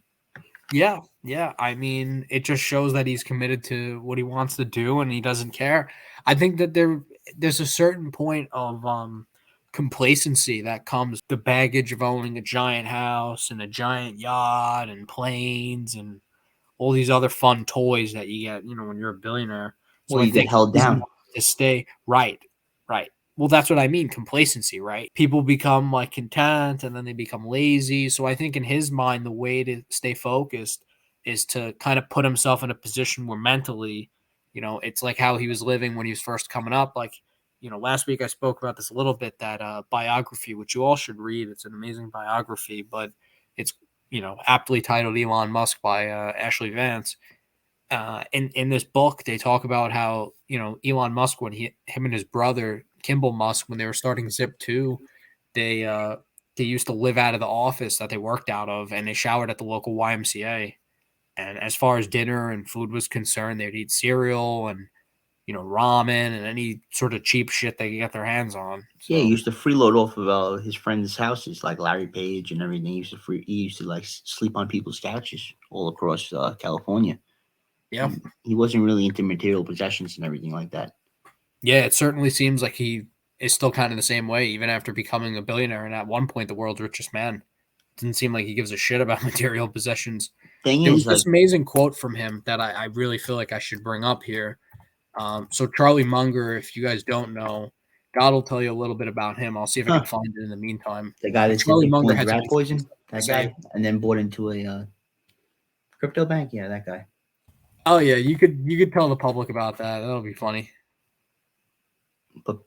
Speaker 2: Yeah. Yeah. I mean, it just shows that he's committed to what he wants to do and he doesn't care. I think that there's a certain point of complacency that comes the baggage of owning a giant house and a giant yacht and planes and all these other fun toys that you get, when you're a billionaire. So
Speaker 1: Well,
Speaker 2: I
Speaker 1: you get
Speaker 2: think
Speaker 1: held
Speaker 2: his
Speaker 1: down.
Speaker 2: mind to stay right, right. Well, that's what I mean, complacency, right? People become like content and then they become lazy. So I think in his mind, the way to stay focused is to kind of put himself in a position where mentally, it's like how he was living when he was first coming up. Like, last week I spoke about this a little bit, that biography, which you all should read. It's an amazing biography, but it's, aptly titled Elon Musk by Ashley Vance. In this book, they talk about how Elon Musk, when him and his brother Kimball Musk, when they were starting Zip2, they used to live out of the office that they worked out of, and they showered at the local YMCA. And as far as dinner and food was concerned, they'd eat cereal and ramen and any sort of cheap shit they could get their hands on.
Speaker 1: Yeah, he
Speaker 2: So
Speaker 1: used to freeload off of his friends' houses, like Larry Page and everything. He used to like sleep on people's couches all across California.
Speaker 2: yeah,
Speaker 1: He wasn't really into material possessions and everything like that.
Speaker 2: yeah, it certainly seems like he is still kind of the same way, even after becoming a billionaire and at one point the world's richest man. Doesn't seem like he gives a shit about material possessions.
Speaker 1: Thing
Speaker 2: There was
Speaker 1: is, like,
Speaker 2: this amazing quote from him that I really feel like I should bring up here. So Charlie Munger, if you guys don't know, God will tell you a little bit about him. I'll see if I can
Speaker 1: huh,
Speaker 2: find it in the meantime.
Speaker 1: the guy
Speaker 2: But
Speaker 1: that said
Speaker 2: Charlie Munger
Speaker 1: Bitcoin's
Speaker 2: had
Speaker 1: rat
Speaker 2: something
Speaker 1: poison,
Speaker 2: to
Speaker 1: that
Speaker 2: say.
Speaker 1: guy, and then bought into a crypto bank. Yeah, that guy.
Speaker 2: Oh yeah, you could tell the public about that. That'll be funny.
Speaker 1: But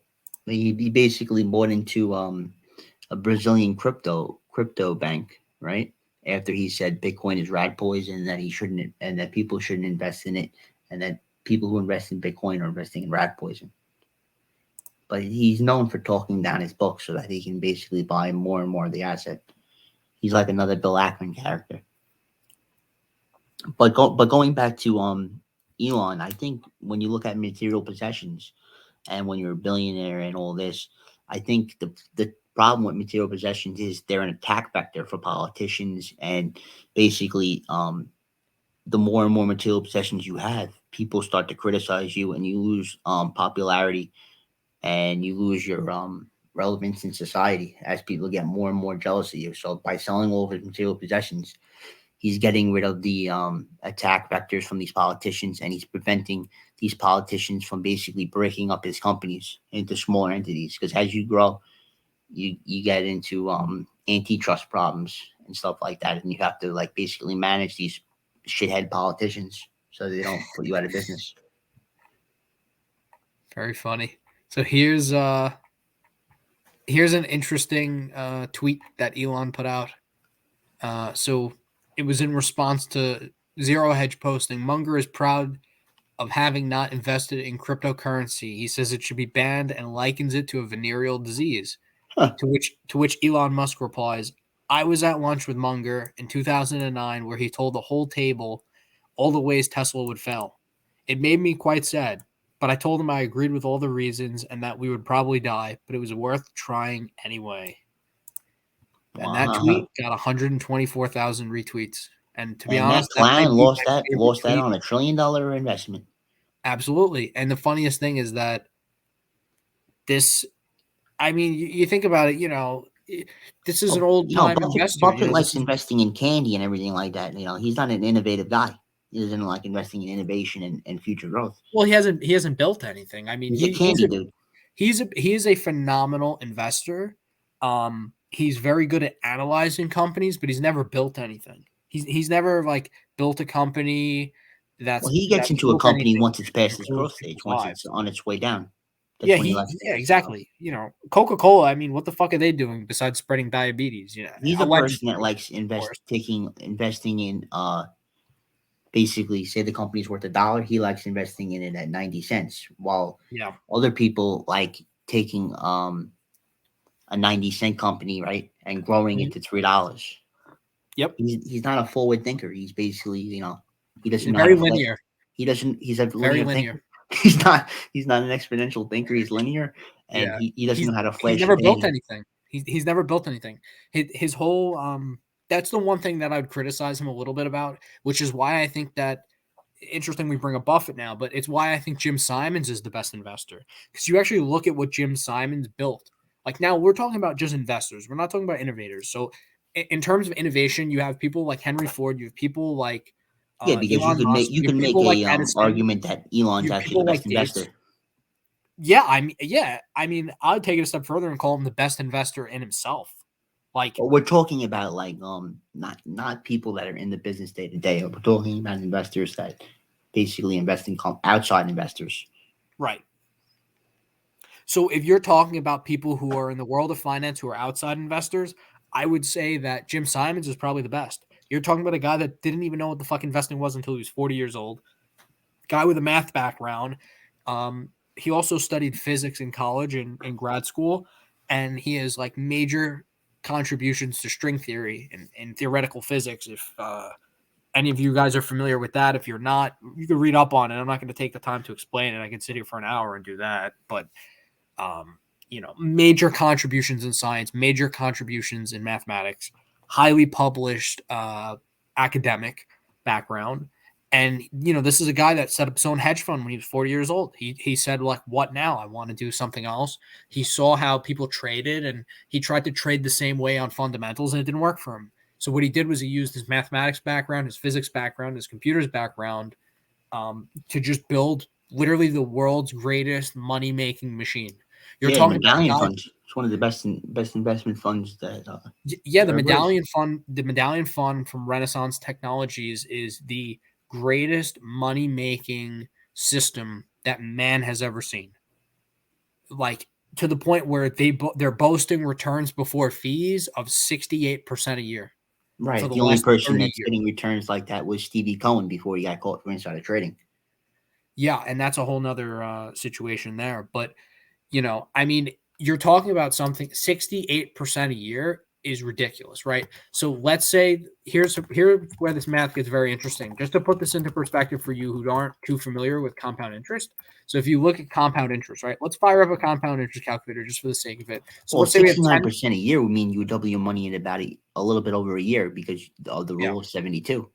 Speaker 1: he basically bought into a Brazilian crypto bank, right? After he said Bitcoin is rat poison, that he shouldn't, and that people shouldn't invest in it, and that people who invest in Bitcoin are investing in rat poison. But he's known for talking down his book so that he can basically buy more and more of the asset. He's like another Bill Ackman character. But going back to Elon, I think when you look at material possessions and when you're a billionaire and all this, I think the problem with material possessions is they're an attack vector for politicians, and basically, the more and more material possessions you have, people start to criticize you, and you lose popularity, and you lose your relevance in society as people get more and more jealous of you. So by selling all of his material possessions, he's getting rid of the attack vectors from these politicians, and he's preventing these politicians from basically breaking up his companies into smaller entities. Because as you grow, you get into antitrust problems and stuff like that, and you have to like basically manage these shithead politicians so they don't put you out of business.
Speaker 2: Very funny. So here's an interesting tweet that Elon put out. So it was in response to Zero Hedge posting, Munger is proud of having not invested in cryptocurrency. He says it should be banned and likens it to a venereal disease.
Speaker 1: Huh.
Speaker 2: To which Elon Musk replies, I was at lunch with Munger in 2009 where he told the whole table all the ways Tesla would fail. It made me quite sad, but I told him I agreed with all the reasons and that we would probably die, but it was worth trying anyway. And that tweet got 124,000 retweets. And to be
Speaker 1: And that
Speaker 2: honest, that might
Speaker 1: clown
Speaker 2: be
Speaker 1: lost
Speaker 2: my favorite
Speaker 1: that
Speaker 2: tweet.
Speaker 1: on $1 trillion investment.
Speaker 2: Absolutely. And the funniest thing is that this, I mean, you think about it, this is an old time investor.
Speaker 1: Buffett likes investing in candy and everything like that. He's not an innovative guy. He doesn't like investing in innovation and future growth.
Speaker 2: Well, he hasn't built anything. I mean,
Speaker 1: He's a candy dude.
Speaker 2: He is a phenomenal investor. He's very good at analyzing companies, but he's never built anything. He's never like built a company that's.
Speaker 1: Well, he gets into a company once it's past its growth stage, once it's on its way down.
Speaker 2: That's exactly. Coca-Cola. I mean, what the fuck are they doing besides spreading diabetes?
Speaker 1: He's a person that likes investing in basically, say the company's worth $1, he likes investing in it at 90 cents, while other people like taking a 90-cent company, right, and growing it to $3.
Speaker 2: Yep.
Speaker 1: He's not a forward thinker. He's basically, he doesn't know
Speaker 2: very linear.
Speaker 1: He's a
Speaker 2: very
Speaker 1: linear
Speaker 2: linear.
Speaker 1: Thinker. He's not an exponential thinker. He's linear, and he doesn't know how to flash.
Speaker 2: He's never built anything. He's never built anything. His whole that's the one thing that I would criticize him a little bit about, which is why I think that interesting we bring up Buffett now, but it's why I think Jim Simons is the best investor. Because you actually look at what Jim Simons built. Like now we're talking about just investors. We're not talking about innovators. So in terms of innovation, you have people like Henry Ford, you have people like
Speaker 1: because you can make a argument that Elon's actually the best investor.
Speaker 2: Yeah, I mean, I'd take it a step further and call him the best investor in himself. Like,
Speaker 1: but we're talking about like not people that are in the business day to day. We're talking about investors that basically invest in outside investors.
Speaker 2: Right. So if you're talking about people who are in the world of finance who are outside investors, I would say that Jim Simons is probably the best. You're talking about a guy that didn't even know what the fuck investing was until he was 40 years old. Guy with a math background. He also studied physics in college and in grad school, and he has like major contributions to string theory and theoretical physics. If any of you guys are familiar with that, if you're not, you can read up on it. I'm not going to take the time to explain it. I can sit here for an hour and do that, but major contributions in science, major contributions in mathematics, highly published academic background. And, this is a guy that set up his own hedge fund when he was 40 years old. He said, like, what now? I want to do something else. He saw how people traded, and he tried to trade the same way on fundamentals, and it didn't work for him. So what he did was he used his mathematics background, his physics background, his computers background to just build literally the world's greatest money-making machine. You're talking
Speaker 1: Medallion funds. It's one of the best investment funds that.
Speaker 2: The Medallion Fund. The Medallion Fund from Renaissance Technologies is the greatest money-making system that man has ever seen. Like to the point where they're boasting returns before fees of 68% a year.
Speaker 1: Right. The only person that's getting returns like that was Stevie Cohen before he got caught for insider trading.
Speaker 2: Yeah, and that's a whole nother situation there. But I mean, you're talking about something 68% a year. is ridiculous, right? So let's say here's where this math gets very interesting. Just to put this into perspective for you who aren't too familiar with compound interest. So if you look at compound interest, right? Let's fire up a compound interest calculator just for the sake of it. So
Speaker 1: Well,
Speaker 2: let's say we have
Speaker 1: 69% a year would mean you would double your money in about a little bit over a year because of the
Speaker 2: yeah.
Speaker 1: rule of 72.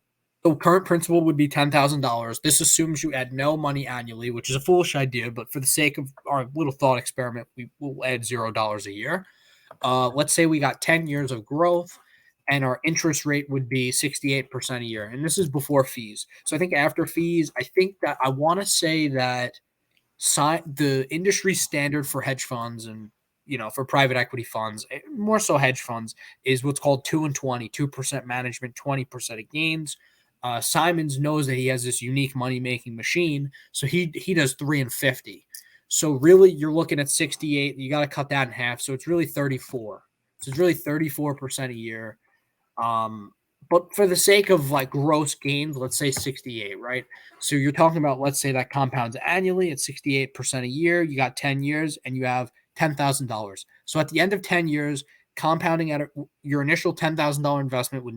Speaker 2: So current principal would be $10,000. This assumes you add no money annually, which is a foolish idea, but for the sake of our little thought experiment, we will add $0 a year. Let's say we got 10 years of growth and our interest rate would be 68% a year. And this is before fees. So I think after fees, I want to say that the industry standard for hedge funds and for private equity funds, more so hedge funds, is what's called 2 and 20, 2% management, 20% of gains. Simons knows that he has this unique money making machine, so he does 3 and 50. So really, you're looking at 68. You got to cut that in half, so it's really 34. So it's really 34% a year. But for the sake of like gross gains, let's say 68, right? So you're talking about, let's say that compounds annually at 68% a year. You got 10 years and you have $10,000. So at the end of 10 years, compounding at your initial $10,000 investment with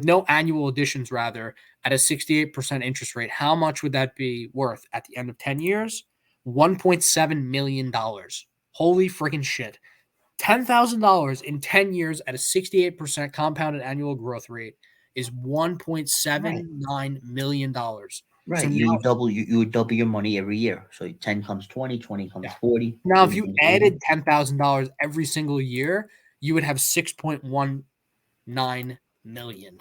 Speaker 2: no annual additions, rather, at a 68% interest rate, how much would that be worth at the end of 10 years? $1.7 million. Holy freaking shit. $10,000 in 10 years at a 68% compounded annual growth rate is $1.79 million.
Speaker 1: Right.
Speaker 2: So
Speaker 1: You
Speaker 2: now,
Speaker 1: would double you would double your money every year. So 10 comes 20, 20 comes
Speaker 2: yeah.
Speaker 1: 40.
Speaker 2: Now, if
Speaker 1: 40
Speaker 2: you
Speaker 1: comes
Speaker 2: added
Speaker 1: 80.
Speaker 2: $10,000 every single year, you would have 6.19 million.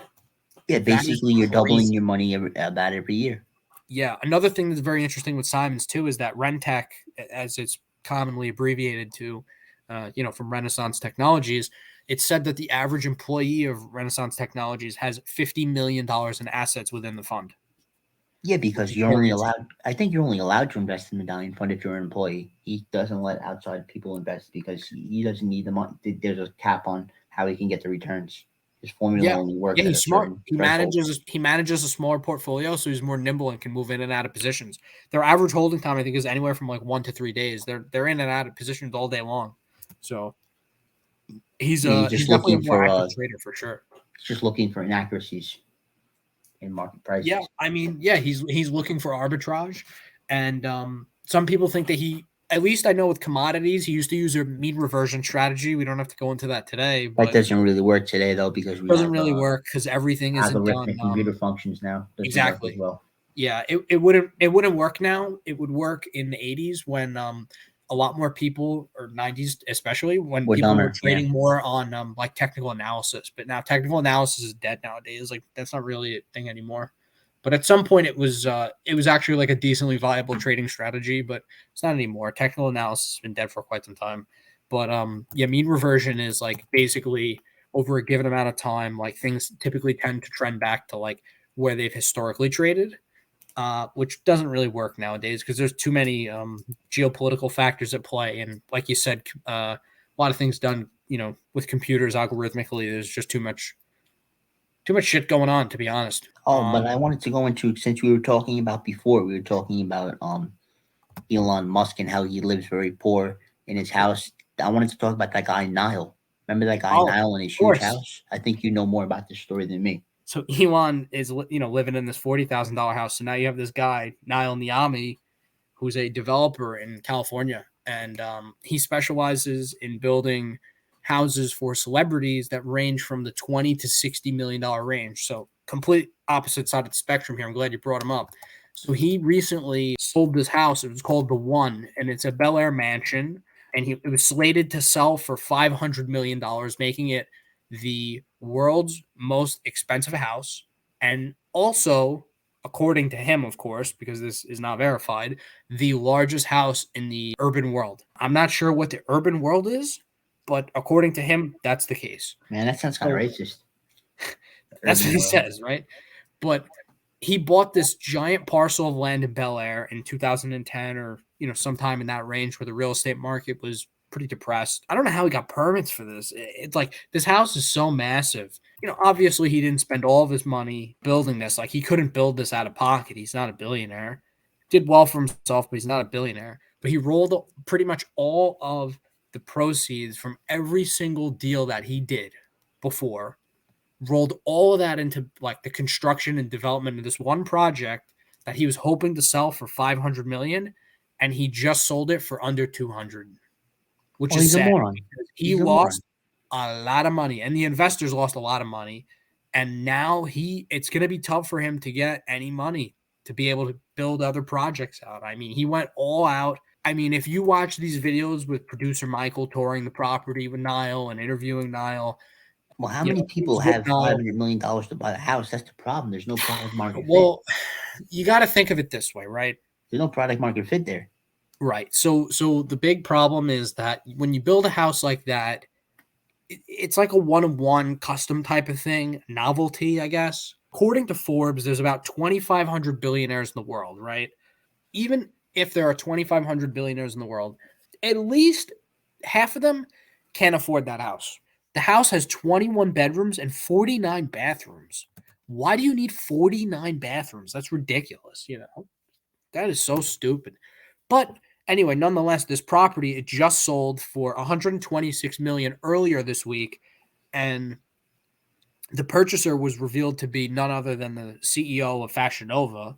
Speaker 1: Yeah,
Speaker 2: That is
Speaker 1: basically you're doubling
Speaker 2: crazy.
Speaker 1: your money about every year.
Speaker 2: Yeah. Another thing that's very interesting with Simons too is that Rentech, as it's commonly abbreviated to, from Renaissance Technologies, it said that the average employee of Renaissance Technologies has $50 million in assets within the fund.
Speaker 1: Yeah, because you're only allowed. I think you're only allowed to invest in medallion fund if you're an employee. He doesn't let outside people invest because he doesn't need the money. There's a cap on how he can get the returns. His formula
Speaker 2: Yeah.
Speaker 1: only works
Speaker 2: Yeah,
Speaker 1: at
Speaker 2: he's
Speaker 1: a
Speaker 2: smart.
Speaker 1: certain
Speaker 2: He
Speaker 1: threshold.
Speaker 2: manages a smaller portfolio, so he's more nimble and can move in and out of positions. Their average holding time, I think, is anywhere from like 1 to 3 days. They're in and out of positions all day long. So he's
Speaker 1: Yeah, he's
Speaker 2: he's
Speaker 1: just
Speaker 2: definitely a
Speaker 1: looking
Speaker 2: more
Speaker 1: for
Speaker 2: active trader for sure.
Speaker 1: inaccuracies in market
Speaker 2: Yeah,
Speaker 1: prices.
Speaker 2: I mean, yeah, he's looking for arbitrage, and some people think that at least I know with commodities, he used to use a mean reversion strategy. We don't have to go into that today,
Speaker 1: That
Speaker 2: but
Speaker 1: doesn't really work today though because we
Speaker 2: doesn't
Speaker 1: have
Speaker 2: really work because everything isn't done
Speaker 1: algorithmic computer functions now. Doesn't work as
Speaker 2: exactly.
Speaker 1: well.
Speaker 2: Yeah, it wouldn't work now. It would work in the 80s when a lot more people, or 90s especially, when
Speaker 1: We're
Speaker 2: people were
Speaker 1: dumber. Yeah.
Speaker 2: trading more on like technical analysis. But now technical analysis is dead nowadays. Like that's not really a thing anymore. But at some point it was actually like a decently viable trading strategy, but it's not anymore. Technical analysis has been dead for quite some time. But yeah, mean reversion is like basically over a given amount of time, like things typically tend to trend back to like where they've historically traded, which doesn't really work nowadays because there's too many geopolitical factors at play. And like you said, a lot of things done, with computers algorithmically. There's just too much shit going on, to be honest.
Speaker 1: Oh, but I wanted to go into since we were talking about before, we were talking about Elon Musk and how he lives very poor in his house. I wanted to talk about that guy Nile. Remember that guy
Speaker 2: Oh, of
Speaker 1: Nile in his huge
Speaker 2: course.
Speaker 1: house? I think you know more about this story than me.
Speaker 2: So Elon is, living in this $40,000 house. So now you have this guy, Nile Niami, who's a developer in California, and he specializes in building houses for celebrities that range from the $20 to $60 million range. So complete opposite side of the spectrum here. I'm glad you brought him up. So he recently sold this house. It was called the One, and it's a Bel-Air mansion, and it was slated to sell for $500 million, making it the world's most expensive house, and also, according to him, of course, because this is not verified, the largest house in the urban world. I'm not sure what the urban world is, but according to him, that's the case.
Speaker 1: Man, that sounds kind of
Speaker 2: So
Speaker 1: racist.
Speaker 2: that's what
Speaker 1: Urban
Speaker 2: he
Speaker 1: world.
Speaker 2: says, right? But he bought this giant parcel of land in Bel-Air in 2010, or sometime in that range, where the real estate market was pretty depressed. I don't know how he got permits for this. It's like this house is so massive. Obviously he didn't spend all of his money building this. Like he couldn't build this out of pocket. He's not a billionaire. Did well for himself, but he's not a billionaire. But he rolled pretty much all of the proceeds from every single deal that he did before, rolled all of that into like the construction and development of this one project that he was hoping to sell for 500 million, and he just sold it for under 200, which
Speaker 1: Oh,
Speaker 2: is
Speaker 1: he's a
Speaker 2: sad.
Speaker 1: moron.
Speaker 2: He
Speaker 1: He's a moron.
Speaker 2: lost a lot of money, and the investors lost a lot of money, and now it's going to be tough for him to get any money to be able to build other projects out. I mean, he went all out. I mean, if you watch these videos with producer Michael touring the property with Nile and interviewing Nile,
Speaker 1: Well, how many people
Speaker 2: he's with
Speaker 1: have
Speaker 2: Nile.
Speaker 1: $500 million to buy a house? That's the problem. There's no product market fit.
Speaker 2: Well, you got to think of it this way, right?
Speaker 1: There's no product market fit there.
Speaker 2: Right. So the big problem is that when you build a house like that, it's like a one-of-one custom type of thing, novelty, I guess. According to Forbes, there's about 2,500 billionaires in the world, right? Even if there are 2,500 billionaires in the world, at least half of them can't afford that house. The house has 21 bedrooms and 49 bathrooms. Why do you need 49 bathrooms? That's ridiculous, That is so stupid. But anyway, nonetheless, this property, it just sold for 126 million earlier this week, and the purchaser was revealed to be none other than the CEO of Fashion Nova.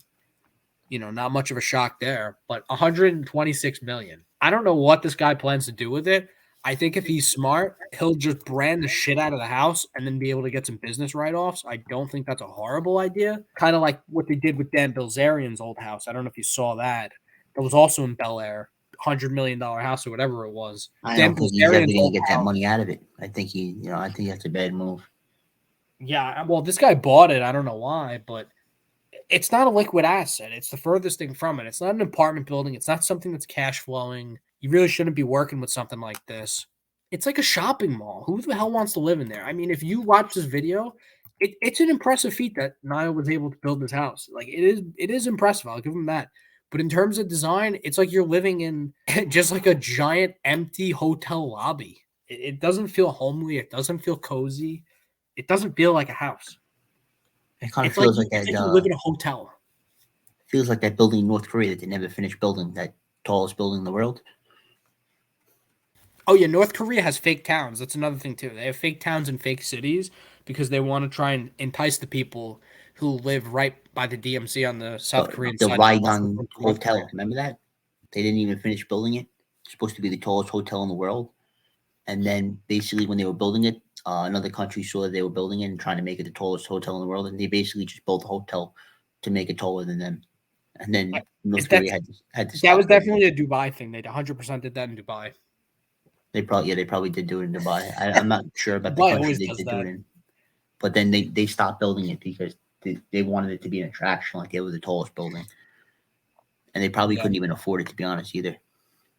Speaker 2: Not much of a shock there, but 126 million. I don't know what this guy plans to do with it. I think if he's smart, he'll just brand the shit out of the house and then be able to get some business write-offs. I don't think that's a horrible idea. Kind of like what they did with Dan Bilzerian's old house. I don't know if you saw that. That was also in Bel-Air, $100 million house or whatever it was.
Speaker 1: I
Speaker 2: Dan
Speaker 1: don't think he's ever
Speaker 2: Bilzerian's
Speaker 1: going
Speaker 2: old
Speaker 1: to get that
Speaker 2: house.
Speaker 1: money out of it. I think I think that's a bad move.
Speaker 2: Yeah, well, this guy bought it. I don't know why, but it's not a liquid asset. It's the furthest thing from it. It's not an apartment building. It's not something that's cash flowing. You really shouldn't be working with something like this. It's like a shopping mall. Who the hell wants to live in there? I mean, if you watch this video, it's an impressive feat that Niall was able to build this house. Like it is impressive. I'll give him that. But in terms of design, it's like you're living in just like a giant empty hotel lobby. It doesn't feel homely. It doesn't feel cozy. It doesn't feel like a house.
Speaker 1: It kind of
Speaker 2: It's like
Speaker 1: feels like that.
Speaker 2: you live in a hotel.
Speaker 1: Feels like that building in North Korea that they never finished building, that tallest building in the world.
Speaker 2: Oh, yeah, North Korea has fake towns. That's another thing, too. They have fake towns and fake cities because they want to try and entice the people who live right by the DMZ on the South Korean
Speaker 1: The
Speaker 2: side.
Speaker 1: Raigang Hotel, remember that? They didn't even finish building it. It's supposed to be the tallest hotel in the world. And then basically when they were building it, another country saw that they were building it and trying to make it the tallest hotel in the world. And they basically just built a hotel to make it taller than them. And then North Korea had to stop.
Speaker 2: That was definitely a Dubai thing. They 100% did that in Dubai.
Speaker 1: They probably did do it in Dubai. I'm not sure about the
Speaker 2: Dubai
Speaker 1: country
Speaker 2: always
Speaker 1: they
Speaker 2: does
Speaker 1: did
Speaker 2: that.
Speaker 1: do it in. But then they stopped building it because they wanted it to be an attraction, like they were the tallest building. And they probably couldn't even afford it, to be honest, either.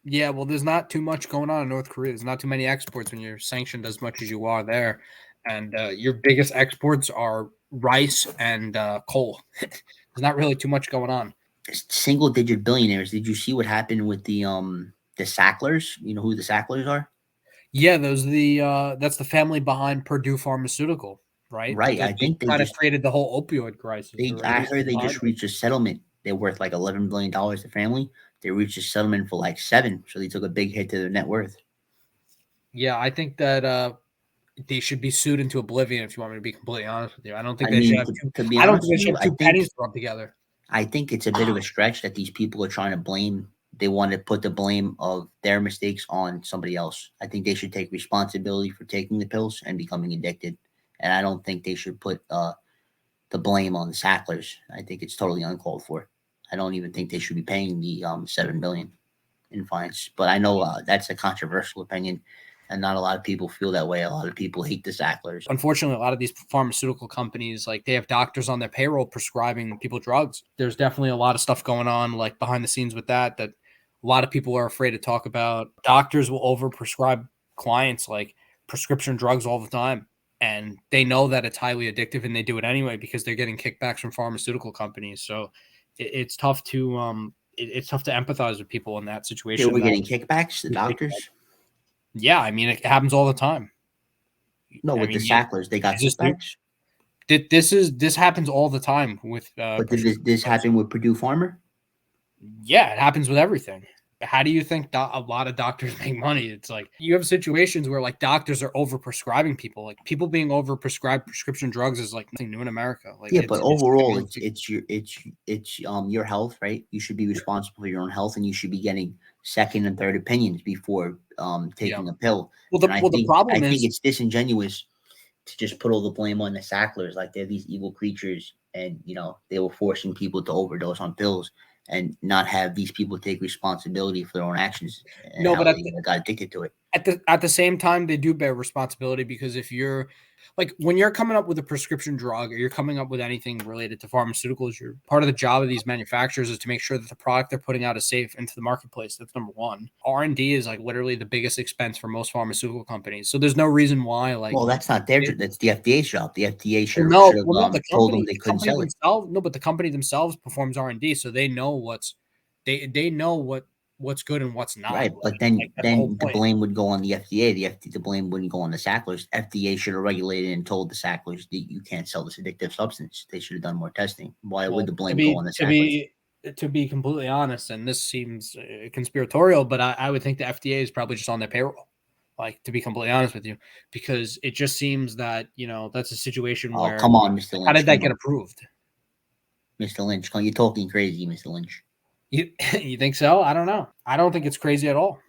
Speaker 2: Yeah, well, there's not too much going on in North Korea. There's not too many exports when you're sanctioned as much as you are there. And your biggest exports are rice and coal. There's not really too much going on.
Speaker 1: Single-digit billionaires. Did you see what happened with the Sacklers? You know who the Sacklers are?
Speaker 2: Yeah, that's the family behind Purdue Pharmaceutical, right?
Speaker 1: Right. I think they
Speaker 2: kind of
Speaker 1: just
Speaker 2: created the whole opioid crisis.
Speaker 1: I heard they just reached a settlement. They're worth like $11 billion. The family. They reached a settlement for like 7, so they took a big hit to their net worth.
Speaker 2: Yeah, I think that they should be sued into oblivion. If you want me to be completely honest with you, I don't think they should have two. I don't think they should have two pennies thrown together.
Speaker 1: I think it's a bit of a stretch that these people are trying to blame. They want to put the blame of their mistakes on somebody else. I think they should take responsibility for taking the pills and becoming addicted. And I don't think they should put the blame on the Sacklers. I think it's totally uncalled for. I don't even think they should be paying the $7 billion in fines. But I know that's a controversial opinion, and not a lot of people feel that way. A lot of people hate the Sacklers.
Speaker 2: Unfortunately, a lot of these pharmaceutical companies, like they have doctors on their payroll prescribing people drugs. There's definitely a lot of stuff going on, like behind the scenes with that a lot of people are afraid to talk about. Doctors will overprescribe clients like prescription drugs all the time. And they know that it's highly addictive, and they do it anyway because they're getting kickbacks from pharmaceutical companies. So it's tough to it's tough to empathize with people in that situation.
Speaker 1: They were getting kickbacks, the doctors?
Speaker 2: Yeah, I mean, it happens all the time.
Speaker 1: No, with the Sacklers, they got kickbacks?
Speaker 2: This happens all the time with
Speaker 1: but did this happen with Purdue Pharma?
Speaker 2: Yeah, it happens with everything. How do you think a lot of doctors make money? It's like you have situations where like doctors are over prescribing people. Like people being over prescribed prescription drugs is like nothing new in America. Like
Speaker 1: Yeah, but overall,
Speaker 2: it's
Speaker 1: it's your health, right? You should be responsible for your own health, and you should be getting second and third opinions before
Speaker 2: yeah.
Speaker 1: taking a pill.
Speaker 2: Well,
Speaker 1: And
Speaker 2: the
Speaker 1: I
Speaker 2: problem
Speaker 1: think
Speaker 2: is
Speaker 1: it's disingenuous to just put all the blame on the Sacklers, like they're these evil creatures, and they were forcing people to overdose on pills, and not have these people take responsibility for their own actions and
Speaker 2: no,
Speaker 1: how
Speaker 2: but
Speaker 1: they got addicted to it.
Speaker 2: at the same time they do bear responsibility, because if you're like when you're coming up with a prescription drug or you're coming up with anything related to pharmaceuticals, you're part of the job of these manufacturers is to make sure that the product they're putting out is safe into the marketplace. That's number one. R&D is like literally the biggest expense for most pharmaceutical companies, so there's no reason why like
Speaker 1: Well, that's not their that's the FDA's job. The FDA
Speaker 2: no,
Speaker 1: should have
Speaker 2: well, no,
Speaker 1: told them they couldn't sell it.
Speaker 2: themselves, no, but the company themselves performs R&D, so they know they know what's good and what's not.
Speaker 1: Right, but then
Speaker 2: Like that's the whole
Speaker 1: the
Speaker 2: point.
Speaker 1: blame would go on the FDA. The blame wouldn't go on the Sacklers. FDA should have regulated and told the Sacklers that you can't sell this addictive substance. They should have done more testing. Why would
Speaker 2: Well,
Speaker 1: the blame go on the Sacklers?
Speaker 2: to be completely honest, and this seems conspiratorial, but I would think the FDA is probably just on their payroll. Like, to be completely honest with you, because it just seems that that's a situation
Speaker 1: Oh,
Speaker 2: where
Speaker 1: come on, Mr.
Speaker 2: how
Speaker 1: Lynch.
Speaker 2: did that
Speaker 1: Come
Speaker 2: get
Speaker 1: on,
Speaker 2: approved?
Speaker 1: Mr. Lynch. You're talking crazy, Mr. Lynch.
Speaker 2: You you think so? I don't know. I don't think it's crazy at all.